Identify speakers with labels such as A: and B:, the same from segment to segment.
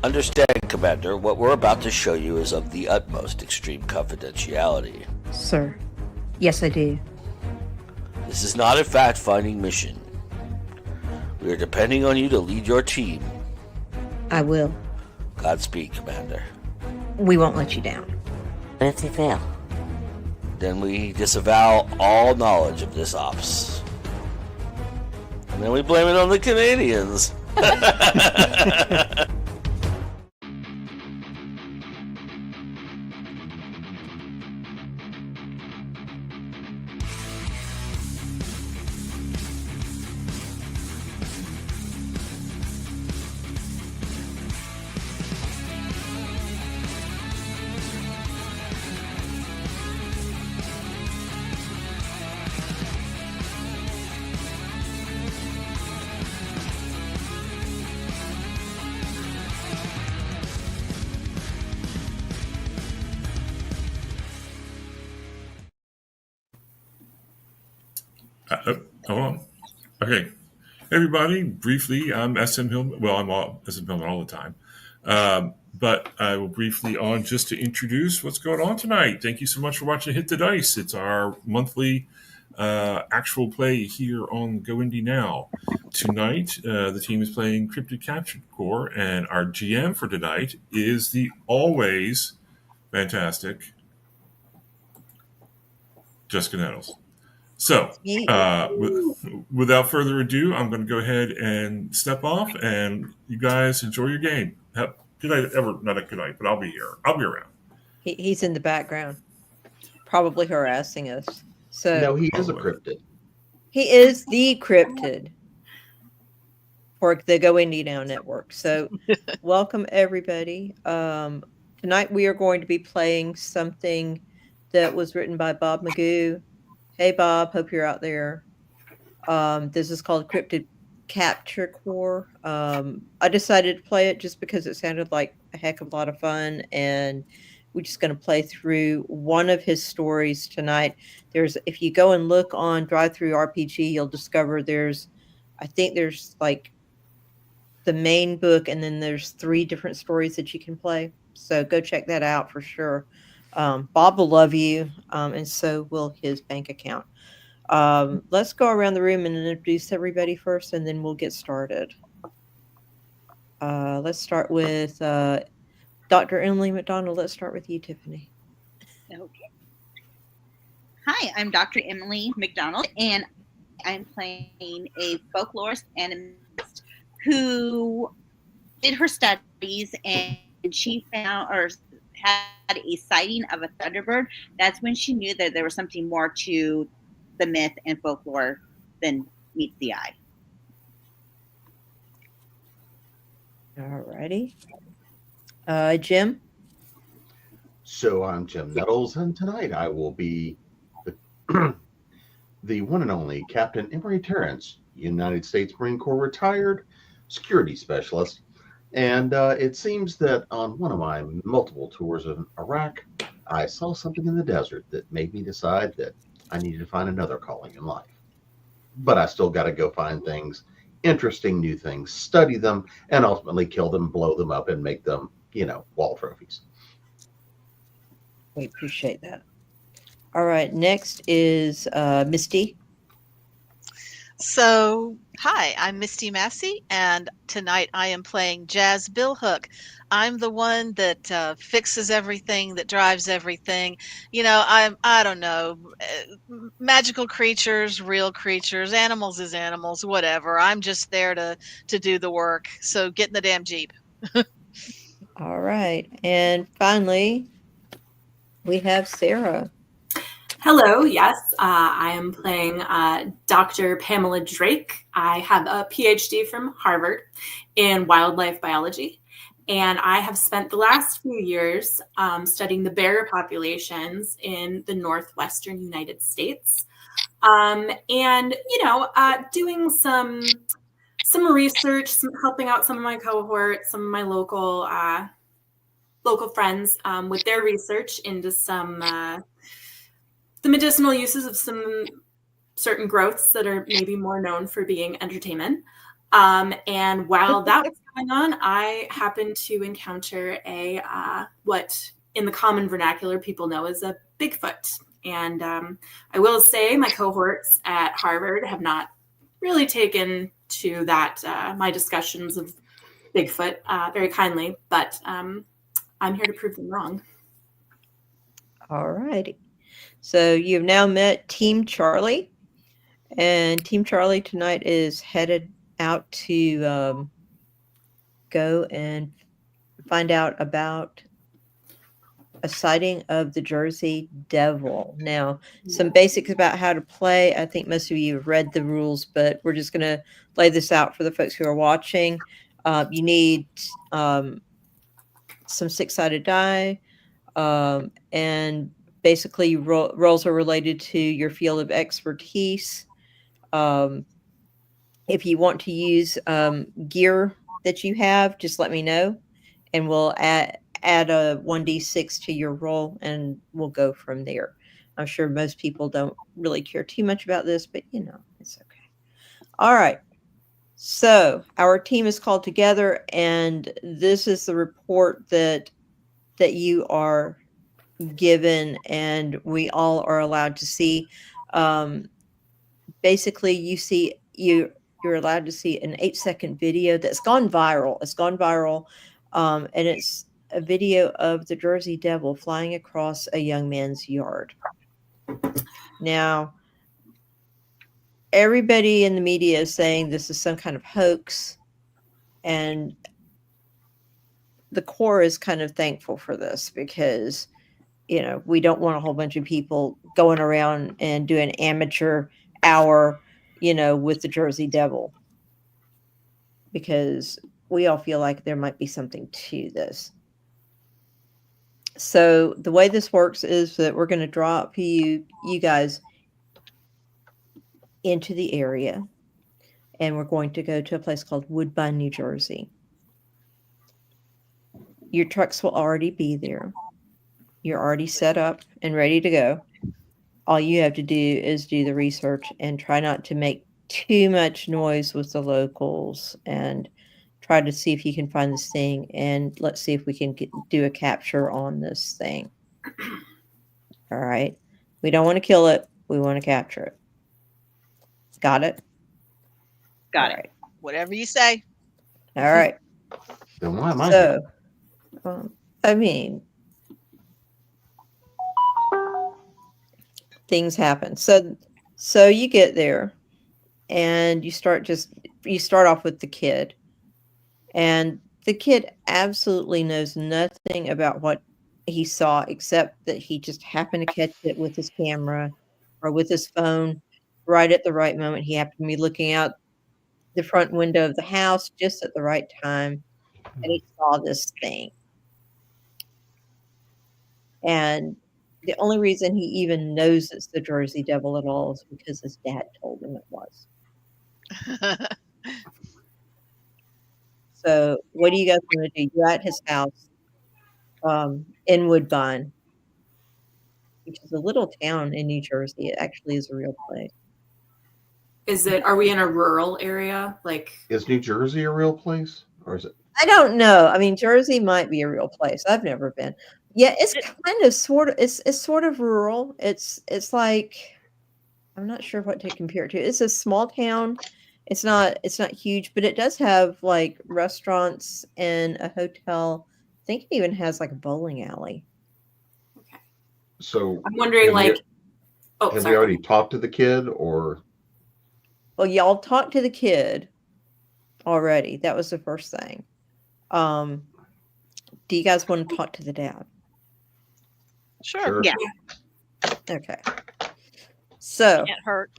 A: Understand, Commander, what we're about to show you is of the utmost extreme confidentiality.
B: Sir. Yes, I do.
A: This is not a fact-finding mission. We are depending on you to lead your team.
B: I will.
A: Godspeed, Commander.
B: We won't let you down.
C: What if they fail?
A: Then we disavow all knowledge of this ops. And then we blame it on the Canadians.
D: Hold on. Okay. Everybody, briefly, I'm SM Hillman. Well, I'm SM Hillman all the time. But I will briefly on just to introduce what's going on tonight. Thank you so much for watching Hit the Dice. It's our monthly actual play here on Go Indie Now. Tonight, the team is playing Cryptid Capture Corp, and our GM for tonight is the always fantastic Jessica Nettles. So, without further ado, I'm going to go ahead and step off, and you guys enjoy your game. Good night, not a good night, but I'll be here. I'll be around.
E: He's in the background, probably harassing us. So
F: no, he is a cryptid.
E: He is the cryptid for the Go Indie Now network. So, welcome everybody. Tonight we are going to be playing something that was written by Bob McGough. Hey, Bob. Hope you're out there. This is called Cryptid Capture Corp. I decided to play it just because it sounded like a heck of a lot of fun, and we're just going to play through one of his stories tonight. If you go and look on Drive-Thru RPG, you'll discover I think there's like the main book, and then there's 3 different stories that you can play. So go check that out for sure. Bob will love you, and so will his bank account. Let's go around the room and introduce everybody first, and then we'll get started. Let's start with Dr. Emily McDonald. Let's start with you, Tiffany.
G: Okay. Hi, I'm Dr. Emily McDonald, and I'm playing a folklorist animist who did her studies, and she found or had a sighting of a thunderbird. That's when she knew that there was something more to the myth and folklore than meets the eye.
E: Alrighty. Jim?
F: So I'm Jim Nettles, and tonight I will be the one and only Captain Emory Terrence, United States Marine Corps retired security specialist. And it seems that on one of my multiple tours in Iraq, I saw something in the desert that made me decide that I needed to find another calling in life. But I still got to go find things, interesting new things, study them, and ultimately kill them, blow them up, and make them, wall trophies.
E: We appreciate that. All right, next is Misty.
H: So, hi, I'm Misty Massey, and tonight I am playing Jazz Billhook. I'm the one that fixes everything, that drives everything. I don't know, magical creatures, real creatures, animals is animals, whatever. I'm just there to do the work. So get in the damn Jeep.
E: All right, and finally, we have Sarah.
I: Hello, yes, I am playing Dr. Pamela Drake. I have a PhD from Harvard in wildlife biology, and I have spent the last few years studying the bear populations in the northwestern United States, and doing some research, helping out some of my cohorts, some of my local friends with their research into the medicinal uses of some certain growths that are maybe more known for being entertainment. And while that was going on, I happened to encounter a what in the common vernacular people know as a Bigfoot. And I will say my cohorts at Harvard have not really taken to that, my discussions of Bigfoot very kindly, but I'm here to prove them wrong.
E: All righty. So you've now met Team Charlie, and Team Charlie tonight is headed out to go and find out about a sighting of the Jersey Devil. Now, some basics about how to play. I think most of you have read the rules, but we're just going to lay this out for the folks who are watching. You need some 6-sided die, and basically rolls are related to your field of expertise. If you want to use gear that you have, just let me know, and we'll add a 1d6 to your roll, and we'll go from there. I'm sure most people don't really care too much about this, but it's okay. All right. So our team is called together, and this is the report that you are given, and we all are allowed to see. Basically, you're allowed to see an 8-second video that's gone viral. It's gone viral, and it's a video of the Jersey Devil flying across a young man's yard. Now, everybody in the media is saying this is some kind of hoax, and the Corps is kind of thankful for this because, we don't want a whole bunch of people going around and doing amateur hour, with the Jersey Devil, because we all feel like there might be something to this. So the way this works is that we're going to drop you guys into the area, and we're going to go to a place called Woodbine, New Jersey. Your trucks will already be there. You're already set up and ready to go. All you have to do is do the research and try not to make too much noise with the locals, and try to see if you can find this thing, and let's see if we can do a capture on this thing. All right. We don't want to kill it. We want to capture it. Got it?
G: Got
E: All
G: it.
E: right.
H: Whatever you say.
E: All right.
F: Then why am I here?
E: So, things happen. So you get there, and you start off with the kid, and the kid absolutely knows nothing about what he saw, except that he just happened to catch it with his camera or with his phone right at the right moment. He happened to be looking out the front window of the house just at the right time, and he saw this thing. And the only reason he even knows it's the Jersey Devil at all is because his dad told him it was. So what are you guys going to do? You're at his house in Woodbine, which is a little town in New Jersey. It actually is a real place.
I: Are we in a rural area?
F: Is New Jersey a real place, or is it?
E: I don't know. I mean, Jersey might be a real place. I've never been. Yeah, it's kind of it's sort of rural. It's like, I'm not sure what to compare it to. It's a small town. It's not huge, but it does have like restaurants and a hotel. I think it even has like a bowling alley.
I: Okay.
F: So
I: I'm wondering,
F: have we already talked to the kid, or?
E: Well, y'all talked to the kid already. That was the first thing. Do you guys want to talk to the dad?
H: Sure.
G: Yeah.
E: Okay. So
H: Can't hurt.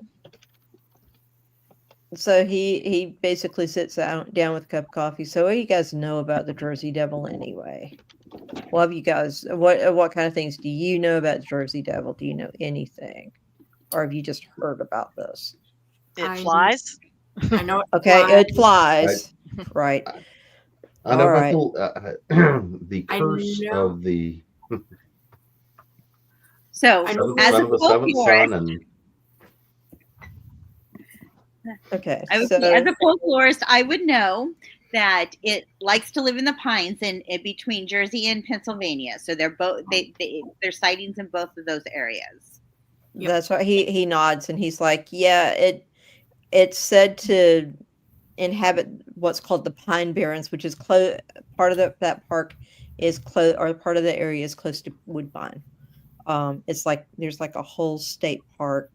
E: So he basically sits down with a cup of coffee. So what do you guys know about the Jersey Devil anyway? Well, have you guys, what kind of things do you know about the Jersey Devil? Do you know anything? Or have you just heard about this?
H: It flies.
I: I know.
E: It flies. Right.
F: I know
E: All
F: about
E: right.
F: the curse of the
G: So,
I: I know-
G: as a
F: son of the seventh
G: folklorist,
F: son, and
E: Okay.
G: as
E: So
G: a folklorist, I would know that it likes to live in the pines in between Jersey and Pennsylvania. So they're both there's sightings in both of those areas.
I: Yep.
E: That's why he nods and he's like, yeah, it's said to inhabit what's called the Pine Barrens, which is part of that park is close, or part of the area is close to Woodbine. It's like there's like a whole state park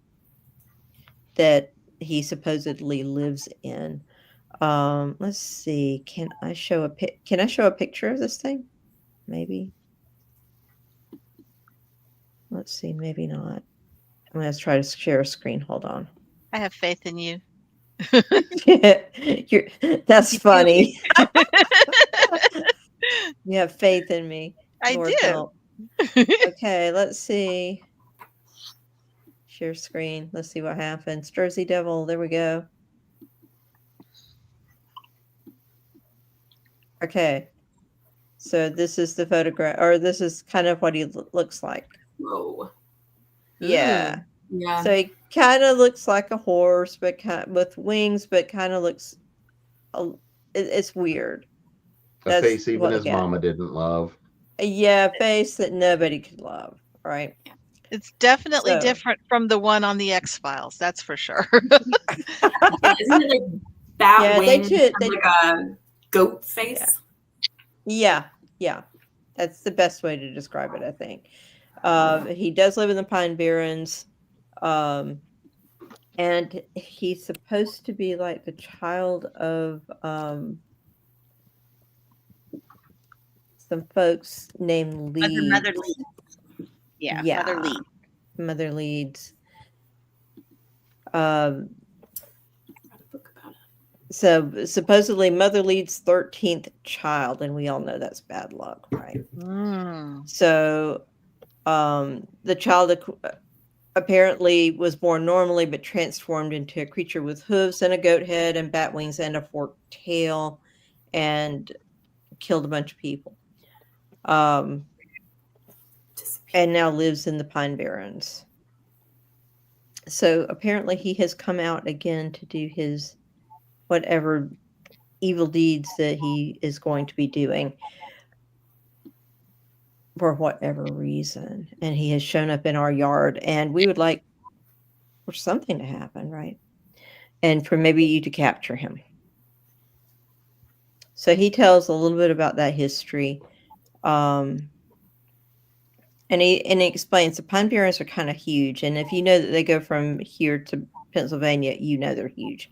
E: that he supposedly lives in. Let's see. Can I show a picture of this thing? Maybe. Let's see. Maybe not. I'm gonna try to share a screen. Hold on.
H: I have faith in you.
E: That's funny. You have faith in me.
H: I
E: Lord
H: do.
E: help. Okay, let's see. Share screen. Let's see what happens. Jersey Devil. There we go. Okay. So this is the photograph, or this is kind of what he looks like.
I: Whoa.
E: Yeah.
I: Yeah.
E: So he kind of looks like a horse, but with wings, but kind of looks. It's weird.
F: A face even
E: what
F: his
E: look at.
F: mama didn't love.
E: Yeah, face that nobody could love. Right.
H: It's definitely
E: So-
H: different from the one on the X-Files, that's for sure.
I: Yeah, isn't it like bat
E: Yeah, they
I: wings
E: should-
I: and
E: they-
I: like a goat face?
E: Yeah. That's the best way to describe it, I think. He does live in the Pine Barrens. And he's supposed to be like the child of some folks named Leeds.
G: Mother Leeds. Yeah, Mother Leeds.
E: Mother Leeds.
I: Book about it.
E: So supposedly Mother Leeds' 13th child, and we all know that's bad luck, right?
H: Mm.
E: So the child apparently was born normally, but transformed into a creature with hooves and a goat head and bat wings and a forked tail, and killed a bunch of people. And now lives in the Pine Barrens. So apparently he has come out again to do his whatever evil deeds that he is going to be doing for whatever reason. And he has shown up in our yard, and we would like for something to happen, right? And for maybe you to capture him. So he tells a little bit about that history. And he explains the Pine Barrens are kind of huge. And if you know that they go from here to Pennsylvania, you know they're huge.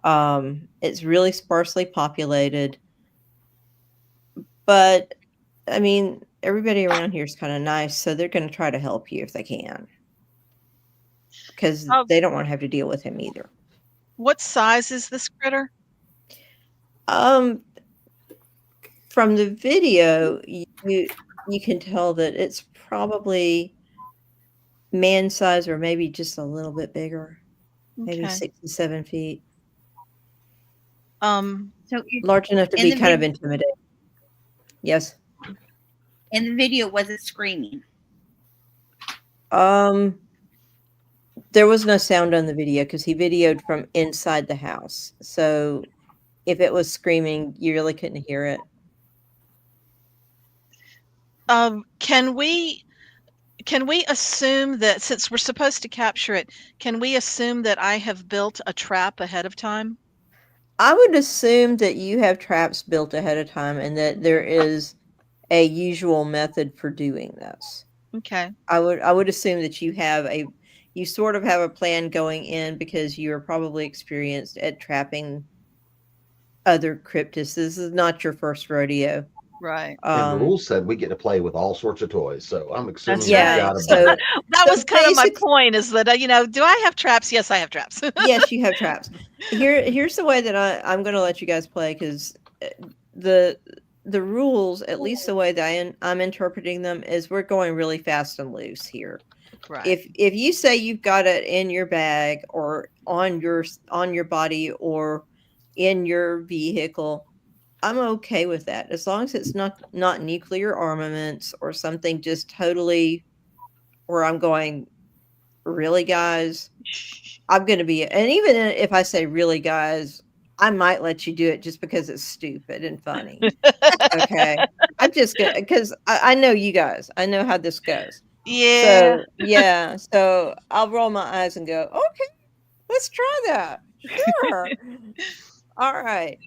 E: It's really sparsely populated. But, I mean, everybody around here is kind of nice, so they're going to try to help you if they can. Because they don't want to have to deal with him either.
H: What size is this critter?
E: From the video, you can tell that it's probably man size or maybe just a little bit bigger. Maybe
H: Okay.
E: 6 to 7 feet.
G: So
E: Large enough to
G: in
E: be
G: the
E: kind of
G: vid-
E: intimidating. Yes.
G: in the video, was it screaming?
E: There was no sound on the video because he videoed from inside the house. So if it was screaming, you really couldn't hear it.
H: Can we assume that since we're supposed to capture it, can we assume that I have built a trap ahead of time?
E: I would assume that you have traps built ahead of time and that there is a usual method for doing this.
H: Okay.
E: I would assume that you sort of have a plan going in because you are probably experienced at trapping other cryptids. This is not your first rodeo.
H: Right.
F: And the rules said we get to play with all sorts of toys. So I'm assuming
H: That's
F: we
E: right.
F: got a
E: So-
F: bunch.
H: That
E: So
H: was kind of my
E: basic-
H: point is that, do I have traps? Yes, I have traps.
E: Yes, you have traps. Here's the way that I'm going to let you guys play because the rules, at least the way that I'm interpreting them, is we're going really fast and loose here.
H: Right.
E: If you say you've got it in your bag or on your body or in your vehicle, I'm okay with that as long as it's not nuclear armaments or something just totally where I'm going, really, guys? I'm going to be, and even if I say really, guys, I might let you do it just because it's stupid and funny. Okay. I'm just gonna because I know you guys. I know how this goes.
H: Yeah.
E: So yeah. So I'll roll my eyes and go, okay, let's try that. Sure. All right.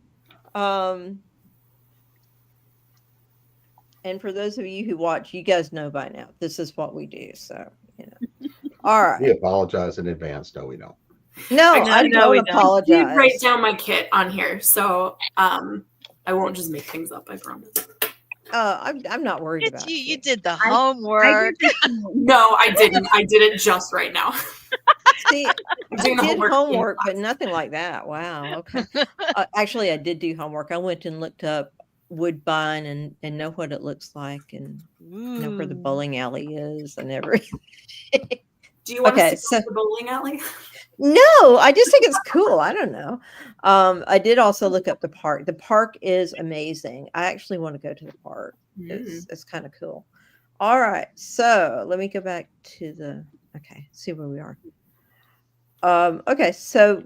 E: And for those of you who watch, you guys know by now. This is what we do. So, All
F: We
E: right.
F: apologize in advance. No, we don't.
E: No,
I: Actually,
E: I
H: no,
E: don't
H: we don't.
I: I did write
E: apologize.
I: down my kit on here, so I won't just make things up. I promise.
E: I'm not worried
H: It's
E: about
H: you.
E: you.
H: You did the
G: I
H: homework.
G: did the same.
I: No, I didn't. I did it just right now.
E: See,
I: I'm
E: I
I: doing the
E: did
I: homework.
E: homework, but nothing like that. Wow. Okay. Actually, I did do homework. I went and looked up Woodbine and know what it looks like and know where the
H: Ooh.
E: bowling alley is and everything.
I: Do you want us
E: Okay,
I: to go
E: so
I: to the bowling alley?
E: no, I just think it's cool. I don't know. I did also look up the park. The park is amazing. I actually want to go to the park. It's kind of cool. All right, so let me go back to the see where we are. Okay, so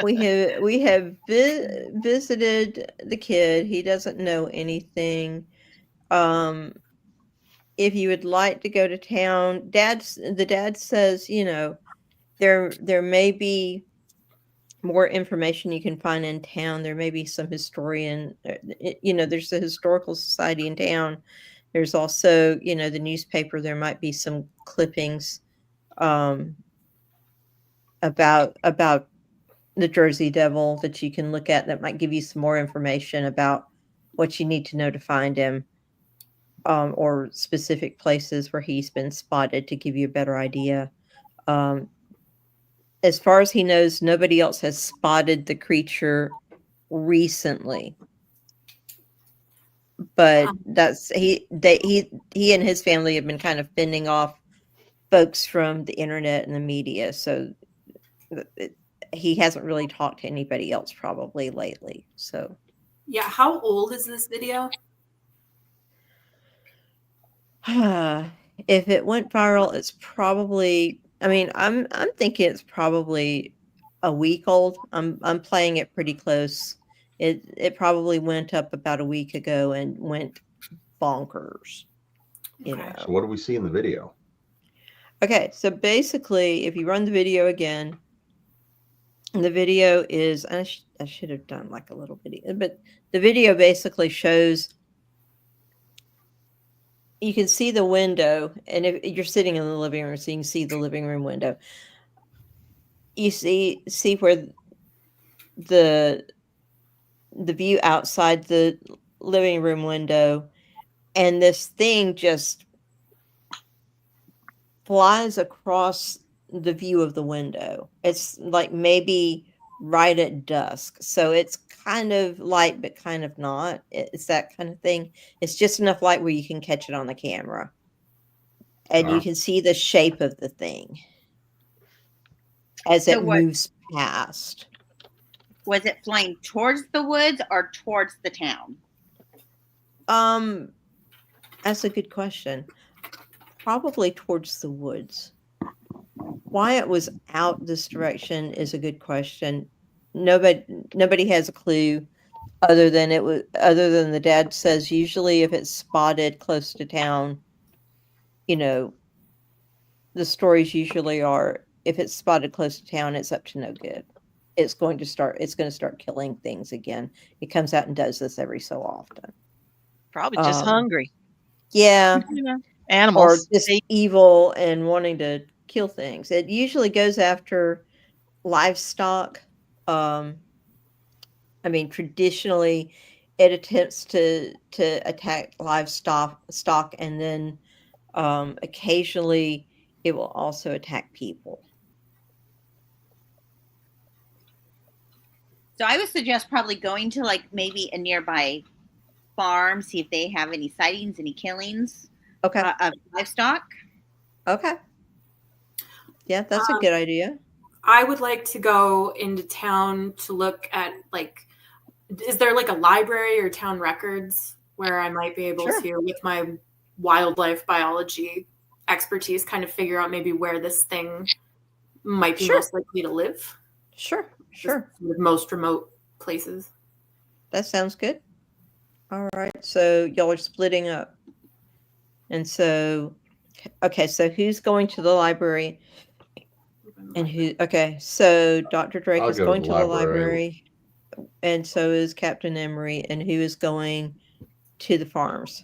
E: we have visited the kid. He doesn't know anything. If you would like to go to town, the dad says, there may be more information you can find in town. There may be some historian, there's a historical society in town. There's also, the newspaper. There might be some clippings about the Jersey Devil that you can look at that might give you some more information about what you need to know to find him, or specific places where he's been spotted to give you a better idea. As far as he knows, nobody else has spotted the creature recently. But that's he and his family have been kind of fending off folks from the internet and the media, so he hasn't really talked to anybody else probably lately. So
I: Yeah. How old is this video?
E: if it went viral, it's probably. I mean, I'm thinking it's probably a week old. I'm playing it pretty close. It probably went up about a week ago and went bonkers.
I: Okay.
F: So what do we see in the video?
E: Okay, so basically, if you run the video again, the video is. I should have done like a little video, but the video basically shows. You can see the window, and if you're sitting in the living room, so you can see the living room window. You see where the view outside the living room window, and this thing just flies across the view of the window. It's like maybe right at dusk, so it's kind of light but kind of not. It's that kind of thing. It's just enough light where you can catch it on the camera, and you can see the shape of the thing as it moves past.
G: Was it flying towards the woods or towards the town?
E: That's a good question. Probably towards the woods. Why it was out this direction is a good question. Nobody has a clue other than the dad says usually if it's spotted close to town, the stories usually are if it's spotted close to town, it's up to no good. It's going to start killing things again. It comes out and does this every so often.
H: Probably just hungry.
E: Yeah.
H: Animals.
E: Or just evil and wanting to kill things. It usually goes after livestock. Traditionally it attempts to attack livestock and then occasionally it will also attack people.
G: So I would suggest probably going to like maybe a nearby farm, see if they have any sightings, any killings of livestock.
E: Okay. Yeah, that's a good idea.
I: I would like to go into town to look at is there like a library or town records where I might be able to, with my wildlife biology expertise, kind of figure out maybe where this thing might be
E: Sure.
I: most likely to live.
E: Sure.
I: With most remote places.
E: That sounds good. All right. So y'all are splitting up. And so, okay. So who's going to the library? And who? Okay. So Dr. Drake
F: I'll
E: is
F: go
E: going
F: to
E: to
F: the
E: the
F: library.
E: library. And so is Captain Emery. And who is going to the farms?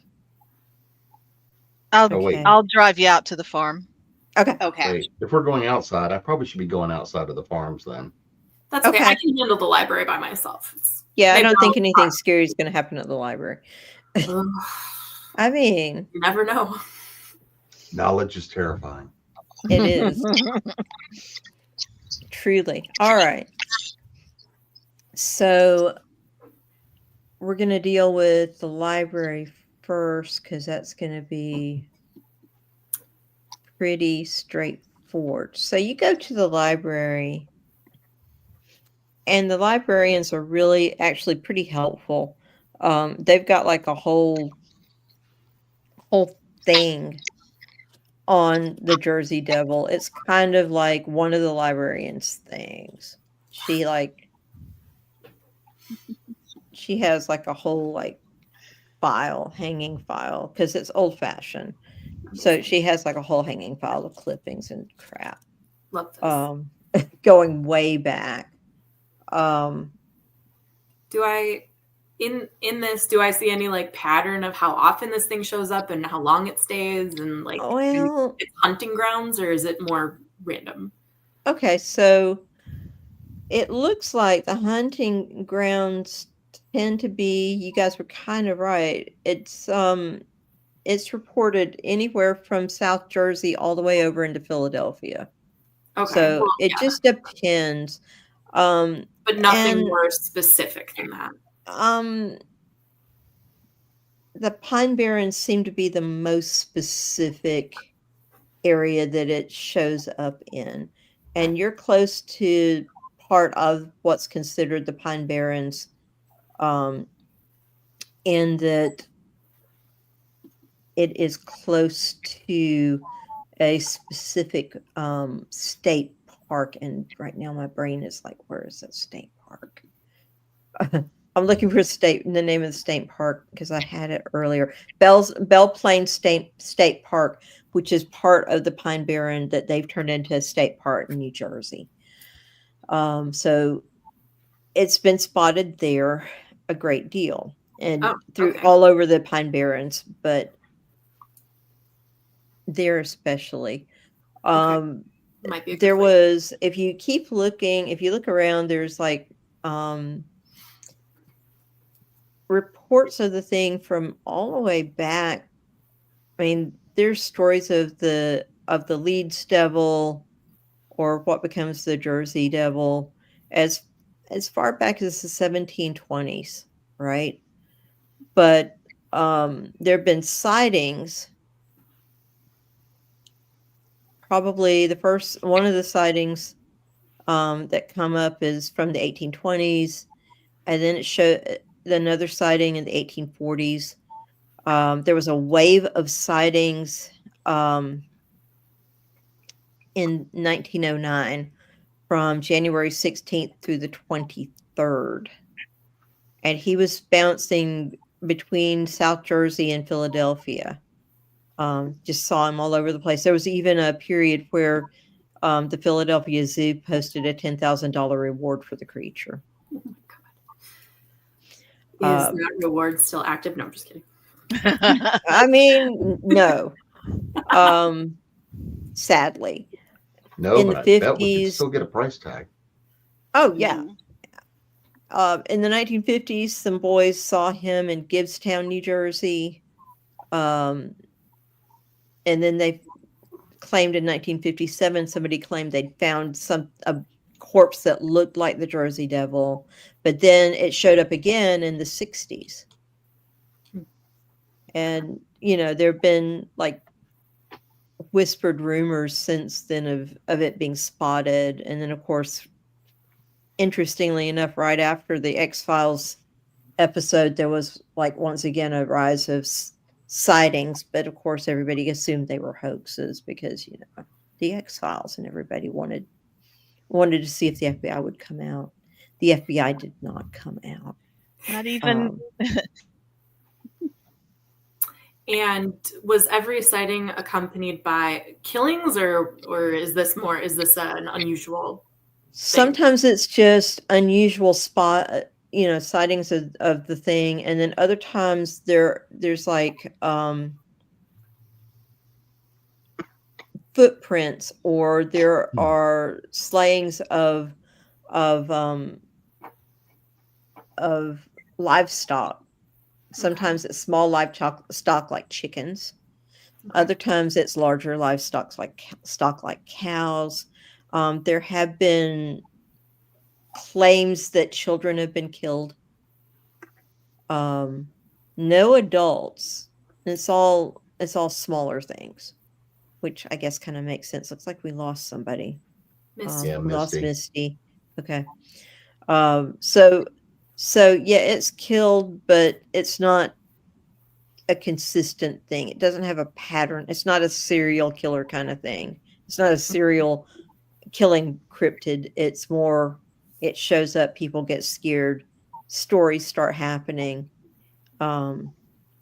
H: I'll
F: Oh, wait.
H: I'll drive you out to the farm.
E: Okay.
G: Okay.
F: Wait, if we're going outside, I probably should be going outside of the farms then.
I: That's okay.
E: Okay.
I: I can handle the library by myself.
E: Yeah, I
I: Maybe
E: don't think
I: I'll-
E: anything scary is going to happen at the library.
I: Ugh,
E: I mean,
I: you never know.
F: Knowledge is terrifying.
E: it is. Truly. All right. So we're going to deal with the library first because that's going to be pretty straightforward. So you go to the library, and the librarians are really actually pretty helpful. They've got like a whole thing on the Jersey Devil. It's kind of like one of the librarians' things. She has like a whole like hanging file because it's old fashioned. So she has like a whole hanging file of clippings and crap.
I: Love this.
E: Going way back.
I: Do I in this, do I see any like pattern of how often this thing shows up and how long it stays and like
E: Well,
I: it's hunting grounds, or is it more random?
E: okay, so it looks like the hunting grounds tend to be, you guys were kind of right. It's reported anywhere from South Jersey all the way over into Philadelphia.
I: Okay.
E: So
I: Well,
E: it
I: yeah.
E: just depends.
I: But nothing
E: and-
I: more specific than that.
E: The Pine Barrens seem to be the most specific area that it shows up in. And you're close to part of what's considered the Pine Barrens, in that it is close to a specific state park. And right now my brain is like, where is that state park? I'm looking for the name of the state park because I had it earlier. Belle Plaine State Park, which is part of the Pine Barren that they've turned into a state park in New Jersey. So it's been spotted there a great deal and all over the Pine Barrens, but there especially.
I: Might be
E: There was, if you look around, there's like reports of the thing from all the way back. I mean, there's stories of the Leeds Devil, or what becomes the Jersey Devil, as far back as the 1720s, right? But there have been sightings. Probably one of the sightings that come up is from the 1820s, and then it showed another sighting in the 1840s. There was a wave of sightings in 1909 from January 16th through the 23rd. And he was bouncing between South Jersey and Philadelphia. Just saw him all over the place. There was even a period where the Philadelphia Zoo posted a $10,000 reward for the creature.
I: Is that reward still active? No, I'm just kidding.
E: I mean, no. Sadly.
F: No,
E: in
F: but
E: the
F: I bet we
E: 50s.
F: could still get a price tag.
E: Oh, yeah. In the 1950s, some boys saw him in Gibbstown, New Jersey. And then they claimed in 1957, somebody claimed they'd found a corpse that looked like the Jersey Devil. But then it showed up again in the 60s. And, there have been like whispered rumors since then of it being spotted. And then, of course, interestingly enough, right after the X-Files episode, there was like once again a rise of sightings. But of course, everybody assumed they were hoaxes because, the X-Files, and everybody wanted wanted to see if the FBI would come out. The FBI did not come out.
H: Not even.
I: And was every sighting accompanied by killings, or is this an unusual thing?
E: Sometimes it's just unusual sightings of the thing, and then other times there's like footprints, or there are slayings of livestock. Sometimes it's small livestock like chickens. Other times it's larger livestock like cows. There have been claims that children have been killed. No adults. It's all smaller things, which I guess kind of makes sense. Looks like we lost somebody.
I: Misty.
E: We lost
F: Misty.
E: Misty. Okay. So yeah, it's killed, but it's not a consistent thing. It doesn't have a pattern. It's not a serial killer kind of thing. It's not a serial killing cryptid. It's more, it shows up, people get scared, stories start happening, and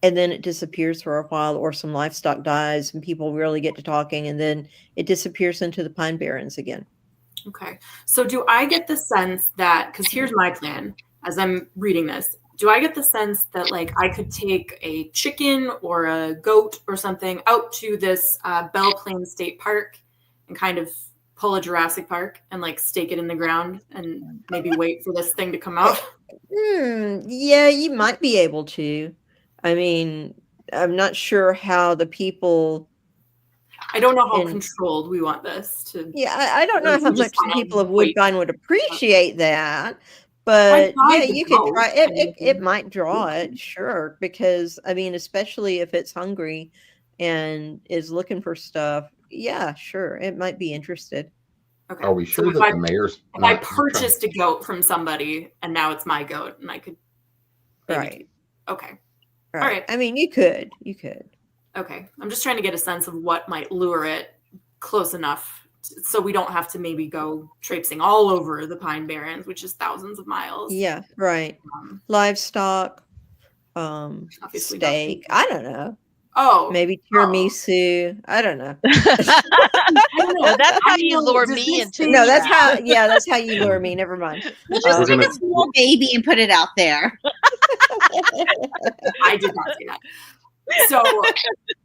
E: then it disappears for a while, or some livestock dies and people really get to talking, and then it disappears into the Pine Barrens again.
I: Okay. So do I get the sense that, because here's my plan as I'm reading this, do I get the sense that like I could take a chicken or a goat or something out to this Belle Plaine State Park and kind of pull a Jurassic Park and like stake it in the ground and maybe wait for this thing to come out?
E: Yeah, you might be able to. I mean, I'm not sure how the people...
I: I don't know how controlled we want this to...
E: Yeah, I don't know how much the people of Woodbine would appreciate that. But yeah, you could try it. It might draw it, sure, because I mean, especially if it's hungry and is looking for stuff. Yeah, sure, it might be interested.
I: Okay.
F: Are we sure that the mayor's?
I: If I purchased a goat from somebody and now it's my goat, and I could,
E: right?
I: Okay.
E: Right.
I: All right.
E: I mean, you could.
I: Okay. I'm just trying to get a sense of what might lure it close enough so we don't have to maybe go traipsing all over the Pine Barrens, which is thousands of miles.
E: Yeah, right. Livestock, steak. I don't know.
I: Oh,
E: maybe tiramisu. I don't know.
H: No, that's how you lure me into.
E: No, that's how. Yeah, that's how you lure me. Never mind.
G: Let's just take a small baby and put it out there.
I: I did not say that. So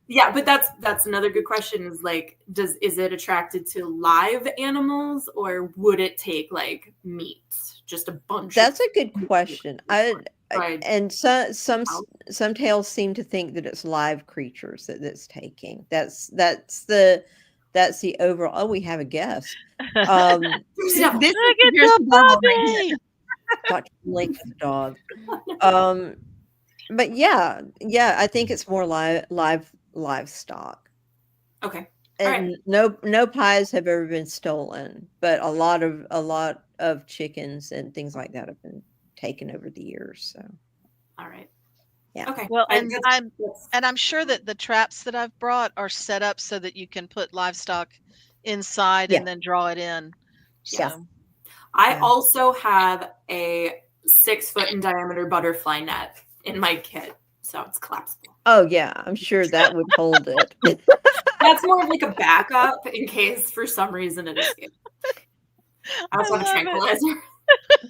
I: yeah, but that's another good question, is like, is it attracted to live animals, or would it take like meat, just a bunch?
E: That's a good question. And some tales seem to think that it's live creatures that it's taking. That's the overall. Oh, we have a guest.
G: This is the Bobby.
E: Dr. Blake the dog. But yeah, I think it's more livestock.
I: Okay.
E: And no pies have ever been stolen, but a lot of chickens and things like that have been taken over the years. So,
I: all right.
E: Yeah.
I: Okay.
H: Well, I'm sure that the traps that I've brought are set up so that you can put livestock inside and then draw it in. So.
E: Yeah.
I: I also have a 6 foot in diameter butterfly net in my kit, so it's collapsible.
E: Oh yeah, I'm sure that would hold it.
I: That's more of like a backup in case for some reason it escapes. I also have a tranquilizer.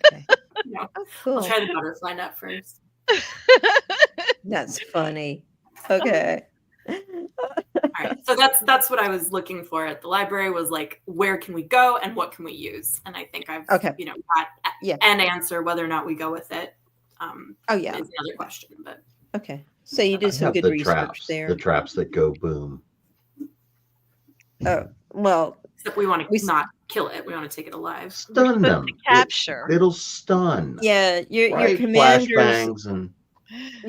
E: Okay.
I: No,
E: Oh, cool.
I: I'll try the butterfly net first.
E: That's funny. Okay.
I: All right, so that's what I was looking for at the library, was like, where can we go and what can we use? And I think I've got an answer. Whether or not we go with it is another question. But
E: okay, so you did some good research there.
F: The traps that go boom.
E: Oh well,
I: except we want to not kill it. We want to take it alive.
F: Stun them.
H: Capture.
F: It'll stun.
E: Yeah, your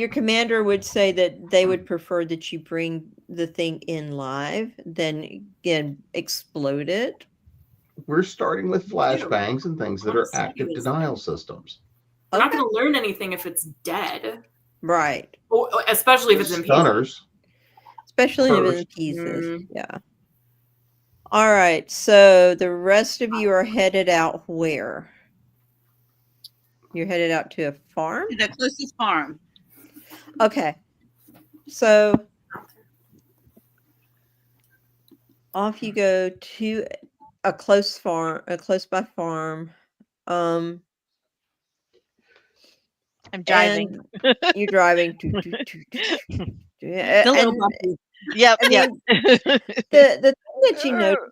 E: commander would say that they would prefer that you bring the thing in live than again explode it.
F: We're starting with flashbangs and things that are active denial systems.
I: We're not going to learn anything if it's dead,
E: right?
I: Especially if it's in
F: stunners.
E: Especially if it's in pieces. Yeah. All right. So the rest of you are headed out where? You're headed out to a farm?
G: The closest farm.
E: Okay. So off you go to a close by farm.
H: I'm driving.
E: And you're driving.
G: It's a little
E: And
G: bumpy.
H: Yep.
E: I
H: Yep.
E: mean, the thing that you notice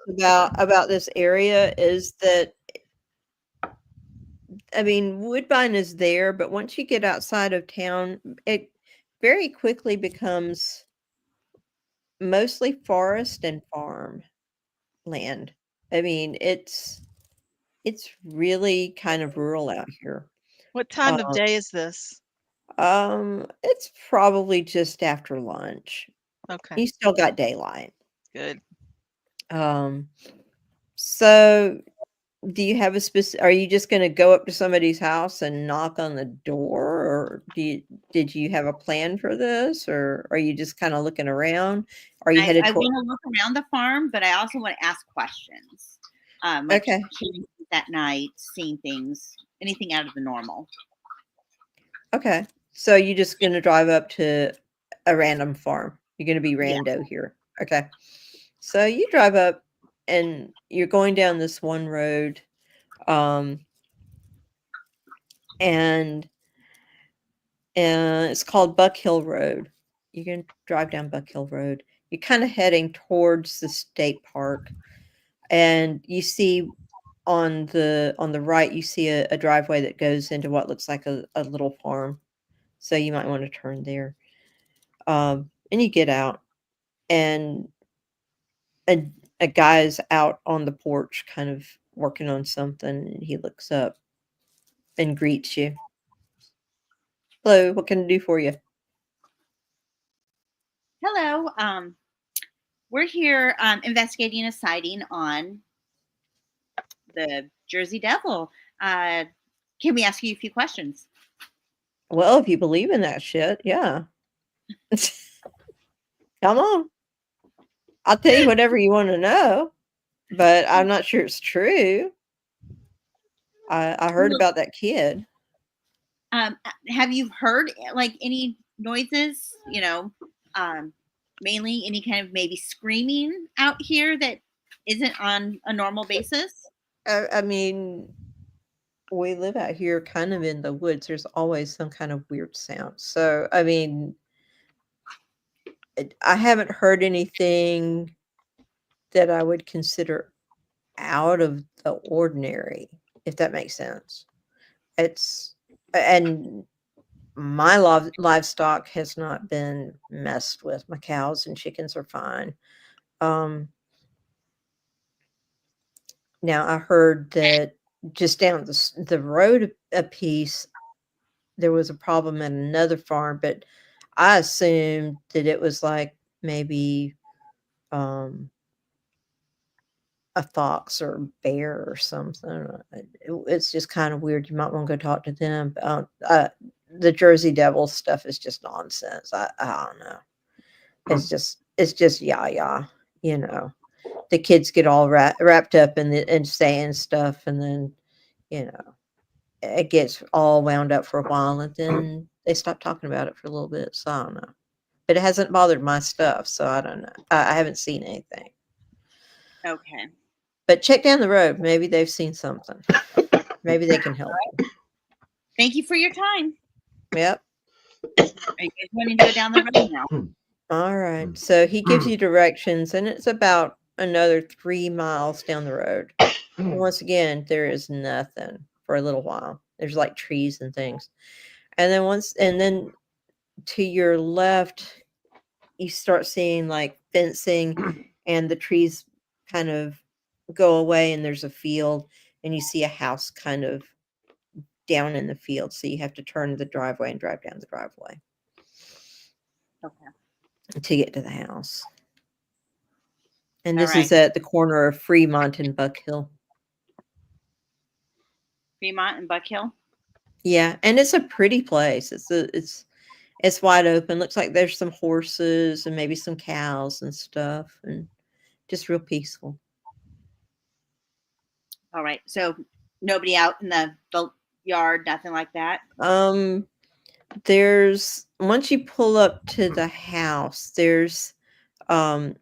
E: about this area is that, I mean, Woodbine is there, but once you get outside of town, it very quickly becomes mostly forest and farm land. I mean, it's really kind of rural out here.
H: What time of day is this?
E: It's probably just after lunch.
H: Okay.
E: You still got daylight.
H: Good.
E: So do you have are you just going to go up to somebody's house and knock on the door, or did you have a plan for this, or are you just kind of looking around? Are you headed
G: I
E: toward?
G: want to look around the farm, but I also want to ask questions. Like
E: Okay.
G: hearing things at night, seeing things, anything out of the normal.
E: Okay. So you're just going to drive up to a random farm. You're going to be rando here. Okay. So you drive up and you're going down this one road. And it's called Buck Hill Road. You can drive down Buck Hill Road. You're kind of heading towards the state park, and you see on the right, you see a driveway that goes into what looks like a little farm. So you might want to turn there. And you get out, and a guy's out on the porch, kind of working on something, and he looks up and greets you. Hello, what can I do for you?
G: Hello. We're here investigating a sighting on the Jersey Devil. Can we ask you a few questions?
E: Well, if you believe in that shit, yeah. Come on. I'll tell you whatever you want to know, but I'm not sure it's true. I heard about that kid.
G: Have you heard like any noises? You know, mainly any kind of maybe screaming out here that isn't on a normal basis?
E: I mean, we live out here kind of in the woods. There's always some kind of weird sound. So, I mean, I haven't heard anything that I would consider out of the ordinary, if that makes sense. And my livestock has not been messed with. My cows and chickens are fine. Now I heard that just down the road a piece, there was a problem at another farm, but I assumed that it was like maybe a fox or a bear or something. It's just kind of weird. You might want to go talk to them. The Jersey Devil stuff is just nonsense. I don't know. It's just yah. You know, the kids get all wrapped up in saying stuff, and then it gets all wound up for a while, and then they stop talking about it for a little bit. So I don't know. But it hasn't bothered my stuff, so I don't know. I haven't seen anything.
G: Okay.
E: But check down the road. Maybe they've seen something. Maybe they can help you.
G: Thank you for your time.
E: Yep.
G: Are you guys wanting to go down the road now?
E: All right. So he gives you directions, and it's about another 3 miles down the road. And once again, there is nothing for a little while. There's like trees and things. And then to your left, you start seeing like fencing, and the trees kind of go away, and there's a field, and you see a house kind of down in the field. So you have to turn the driveway and drive down the driveway.
G: Okay.
E: To get to the house. And
G: All
E: this is at the corner of Fremont and Buck Hill.
G: Fremont and Buck Hill?
E: Yeah, and it's a pretty place. It's wide open. Looks like there's some horses and maybe some cows and stuff, and just real peaceful.
G: All right. So nobody out in the yard, nothing like that.
E: There's once you pull up to the house, there's a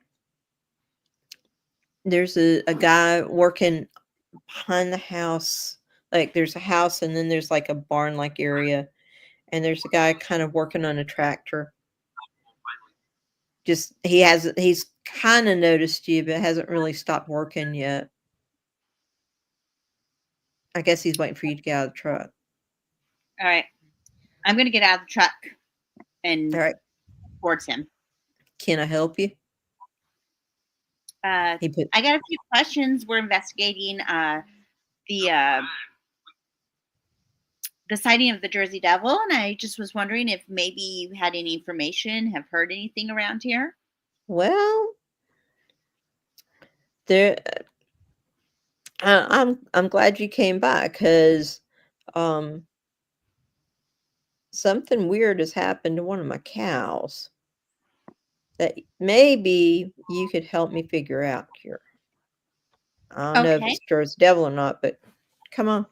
E: guy working behind the house. Like there's a house and then there's like a barn like area, and there's a guy kind of working on a tractor. Just he's kind of noticed you, but hasn't really stopped working yet. I guess he's waiting for you to get out of the truck.
G: All right. I'm going to get out of the truck and
E: All right.
G: towards him.
E: Can I help you?
G: I got a few questions. We're investigating the sighting of the Jersey Devil, and I just was wondering if maybe you had any information, have heard anything around here.
E: Well, there. I'm glad you came by because something weird has happened to one of my cows that maybe you could help me figure out here. I don't know if it's Jersey Devil or not, but come on.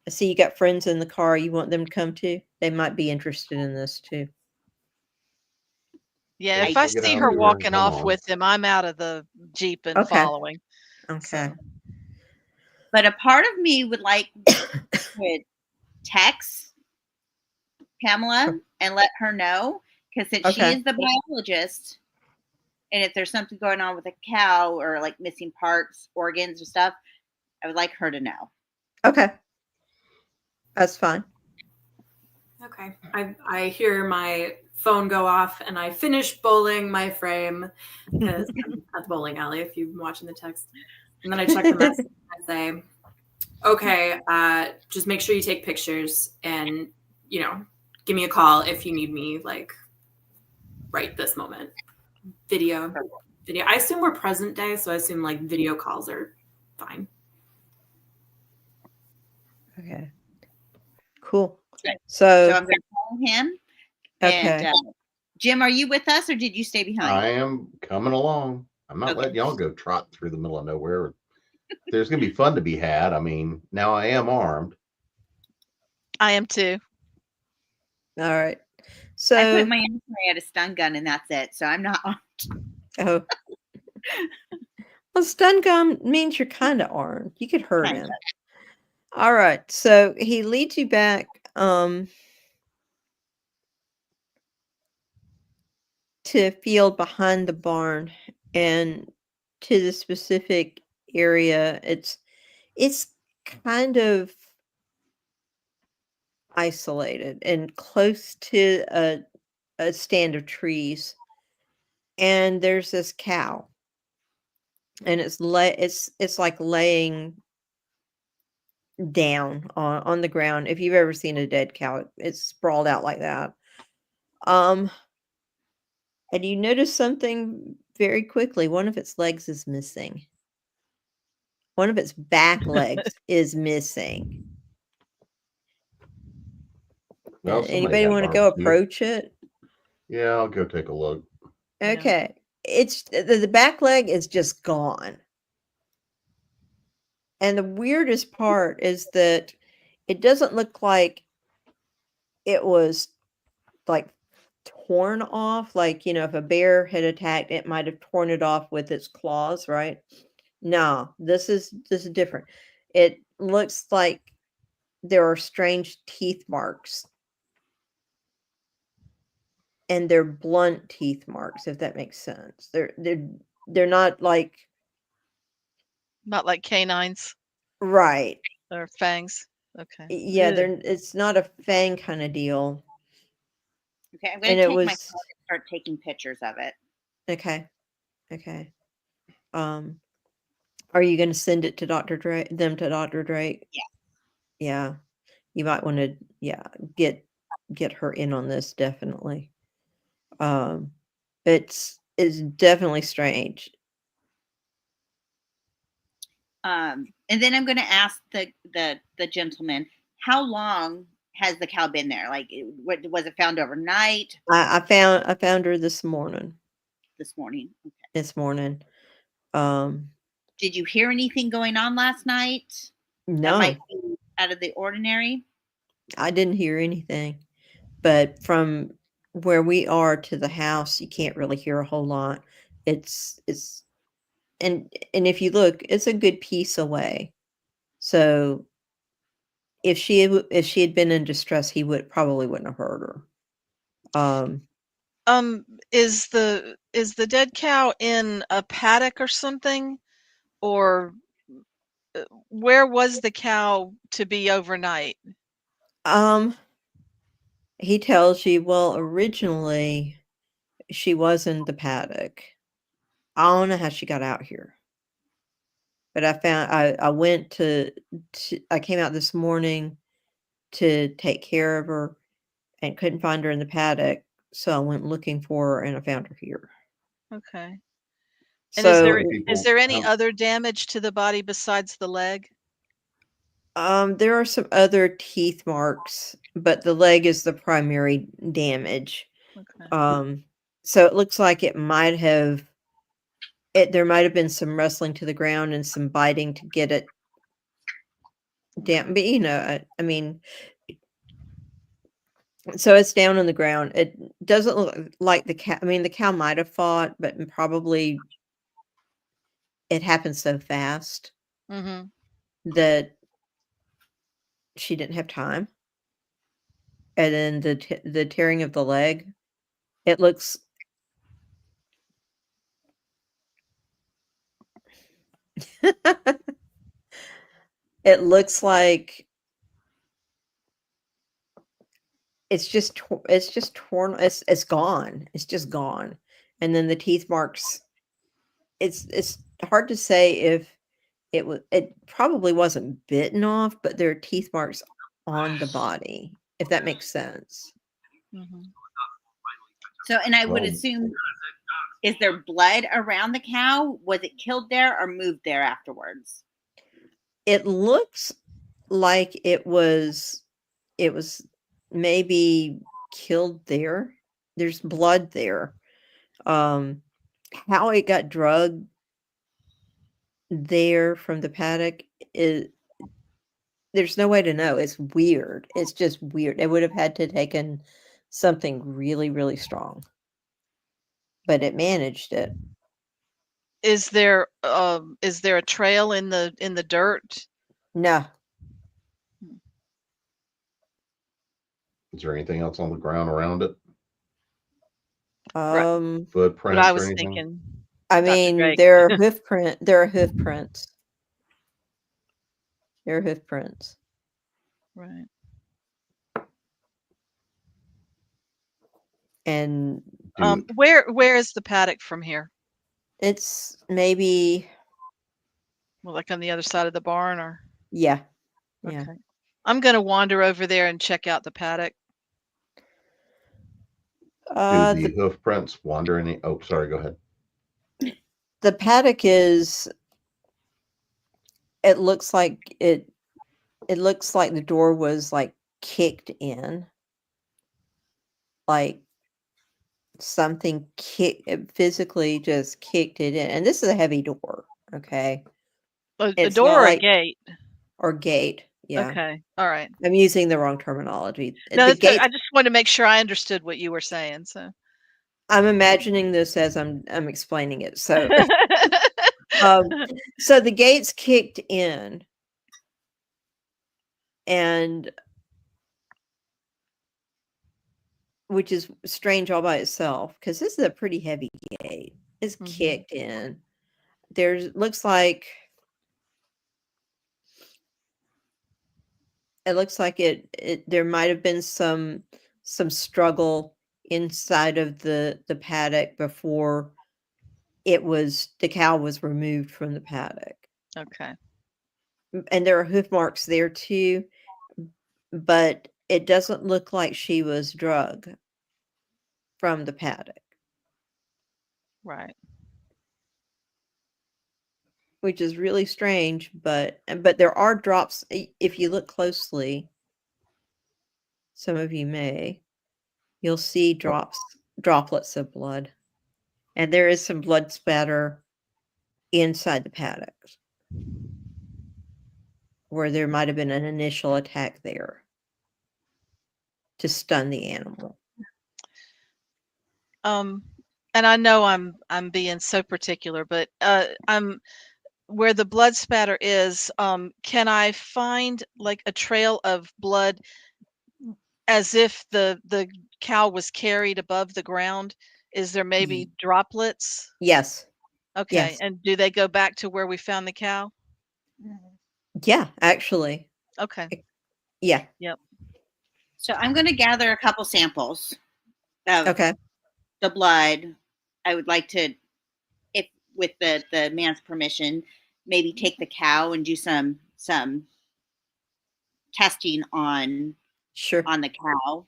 E: I see you got friends in the car. You want them to come too? They might be interested in this too.
H: Yeah, if I see her walking off with him, I'm out of the Jeep and following.
E: Okay.
H: So.
G: But a part of me would like to text Pamela and let her know, because since she is the biologist, and if there's something going on with a cow or like missing parts, organs or stuff, I would like her to know.
E: Okay. That's fine.
I: Okay. I hear my phone go off and I finish bowling my frame because I'm at the bowling alley if you've been watching the text. And then I check the message and I say, okay, just make sure you take pictures and, give me a call if you need me, like, right this moment. Video. I assume we're present day, so I assume, like, video calls are fine.
E: Okay. Cool.
G: So I'm going to call him.
E: Okay.
G: And, Jim, are you with us or did you stay behind?
F: I am coming along. I'm not letting y'all go trot through the middle of nowhere. There's going to be fun to be had. I mean, now I am armed.
H: I am too.
E: All right. So
G: I put my inventory at a stun gun and that's it. So I'm not armed.
E: Oh. Well, stun gun means you're kind of armed. You could hurt him. All right. So he leads you back to a field behind the barn and to the specific area. It's kind of isolated and close to a stand of trees. And there's this cow. And it's like laying down on the ground. If you've ever seen a dead cow, it's sprawled out like that. And you notice something very quickly. One of its legs is missing. One of its back legs is missing.
F: Well,
E: anybody want to go approach it?
F: Yeah, I'll go take a look.
E: Okay. It's the back leg is just gone. And the weirdest part is that it doesn't look like it was like torn off. Like, if a bear had attacked, it might have torn it off with its claws, right? No, this is different. It looks like there are strange teeth marks. And they're blunt teeth marks, if that makes sense. They're not like
H: canines.
E: Right.
H: Or fangs. Okay.
E: Yeah, it's not a fang kind of deal.
G: Okay, I'm going to take my phone and start taking pictures of it.
E: Okay. Are you going to send it to Dr. Drake? Yeah. Yeah. You might want to get her in on this, definitely. It's definitely strange.
G: And then I'm going to ask the gentleman, how long has the cow been there? Like, was it found overnight?
E: I found her this morning.
G: This morning. Okay.
E: This morning.
G: Did you hear anything going on last night that
E: No,
G: might be out of the ordinary?
E: I didn't hear anything. But from where we are to the house, you can't really hear a whole lot. It's and if you look, it's a good piece away. So if she had been in distress, he probably wouldn't have heard her.
H: Is the dead cow in a paddock or something, or where was the cow to be overnight?
E: He tells you, well, originally she was in the paddock. I don't know how she got out here. But I went to I came out this morning to take care of her and couldn't find her in the paddock, so I went looking for her and I found her here.
H: Okay. And
E: So
H: is there any other damage to the body besides the leg?
E: there are some other teeth marks, but the leg is the primary damage.
H: Okay.
E: So it looks like there might have been some wrestling to the ground and some biting to get it down. But I mean, so it's down on the ground. It doesn't look like the cow. I mean, the cow might have fought, but probably it happened so fast
H: Mm-hmm.
E: that she didn't have time. And then the tearing of the leg, it looks it looks like it's just torn. It's gone. It's just gone. And then the teeth marks. It's hard to say if it probably wasn't bitten off, but there are teeth marks on the body, if that makes sense.
H: Mm-hmm.
G: So, and I would assume, is there blood around the cow? Was it killed there or moved there afterwards?
E: It looks like it was maybe killed there. There's blood there. How it got drugged there from the paddock is there's no way to know. It's weird. It's just weird. It would have had to taken something really, really strong. But it managed it.
H: Is there a trail in the dirt?
E: No.
F: Is there anything else on the ground around it?
E: Right.
F: Footprints
H: But I
F: or
H: was
F: anything?
H: thinking.
E: I
H: Dr.
E: mean,
H: Drake.
E: there are hoof prints. There are hoof prints. There are hoof prints.
H: Right.
E: And
H: where is the paddock from here?
E: it's maybe
H: Like on the other side of the barn, or?
E: Yeah.
H: Okay. I'm gonna wander over there and check out the paddock.
F: Do the hoof prints wander any? Oh, sorry. Go ahead.
E: The paddock is. It looks like it. It looks like the door was like kicked in. Like something physically just kicked it in, and this is a heavy door. Okay.
H: A door or a gate?
E: Or gate. Yeah.
H: Okay. All right.
E: I'm using the wrong terminology.
H: No,
E: The gate.
H: I just wanted to make sure I understood what you were saying. So
E: I'm imagining this as I'm explaining it. So, so the gate's kicked in, and which is strange all by itself because this is a pretty heavy gate. It's kicked in. Looks like it looks like there might have been some struggle inside of the paddock before the cow was removed from the paddock.
H: Okay.
E: And there are hoof marks there too, but it doesn't look like she was drugged from the paddock.
H: Right.
E: Which is really strange, but there are drops. If you look closely, some of you you'll see droplets of blood, and there is some blood spatter inside the paddock where there might have been an initial attack there to stun the animal.
H: And I know I'm being so particular, but I'm where the blood spatter is. Can I find like a trail of blood as if the cow was carried above the ground? Is there maybe droplets?
E: Yes.
H: Okay,
E: Yes.
H: and do they go back to where we found the cow?
E: Yeah, actually.
H: Okay.
E: Yeah.
H: Yep.
G: So I'm going to gather a couple samples of
E: Okay.
G: the blood. I would like to, if with the man's permission, maybe take the cow and do some testing on
E: Sure.
G: the cow.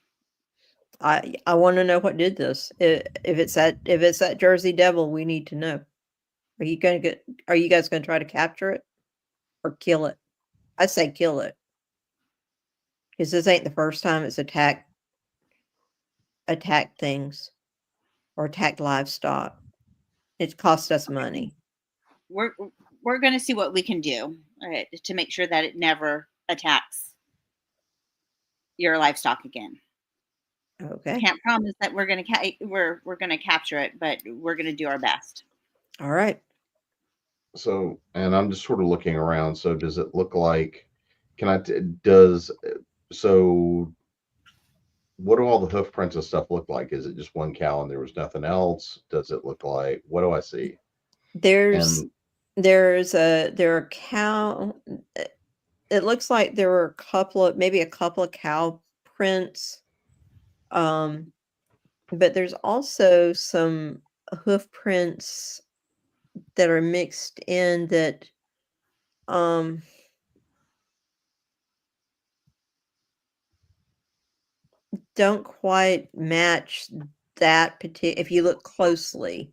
E: I want to know what did this. If it's that Jersey Devil, we need to know. Are you guys going to try to capture it or kill it? I say kill it. Because this ain't the first time it's attacked things or attacked livestock. It's cost us money.
G: We're going to see what we can do to make sure that it never attacks your livestock again.
E: Okay.
G: Can't promise that we're going to capture it, but we're going to do our best.
E: All right.
F: So, and I'm just sort of looking around. So, does it look like? So? What do all the hoof prints and stuff look like? Is it just one cow and there was nothing else? Does it look like? What do I see?
E: There are cow. It looks like there were maybe a couple of cow prints. But there's also some hoof prints that are mixed in that don't quite match that particular. If you look closely,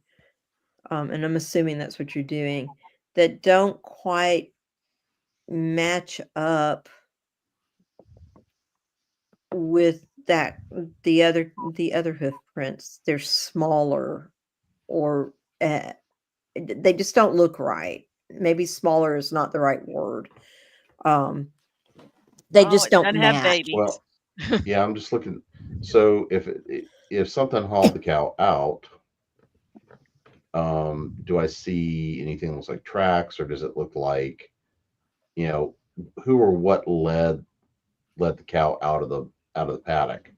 E: and I'm assuming that's what you're doing, that don't quite match up with the other hoof prints. They're smaller, or they just don't look right. Maybe smaller is not the right word. They just don't
H: doesn't have
E: match.
H: babies.
F: Well, yeah, I'm just looking. So if something hauled the cow out, do I see anything that looks like tracks, or does it look like, who or what led the cow out of the paddock?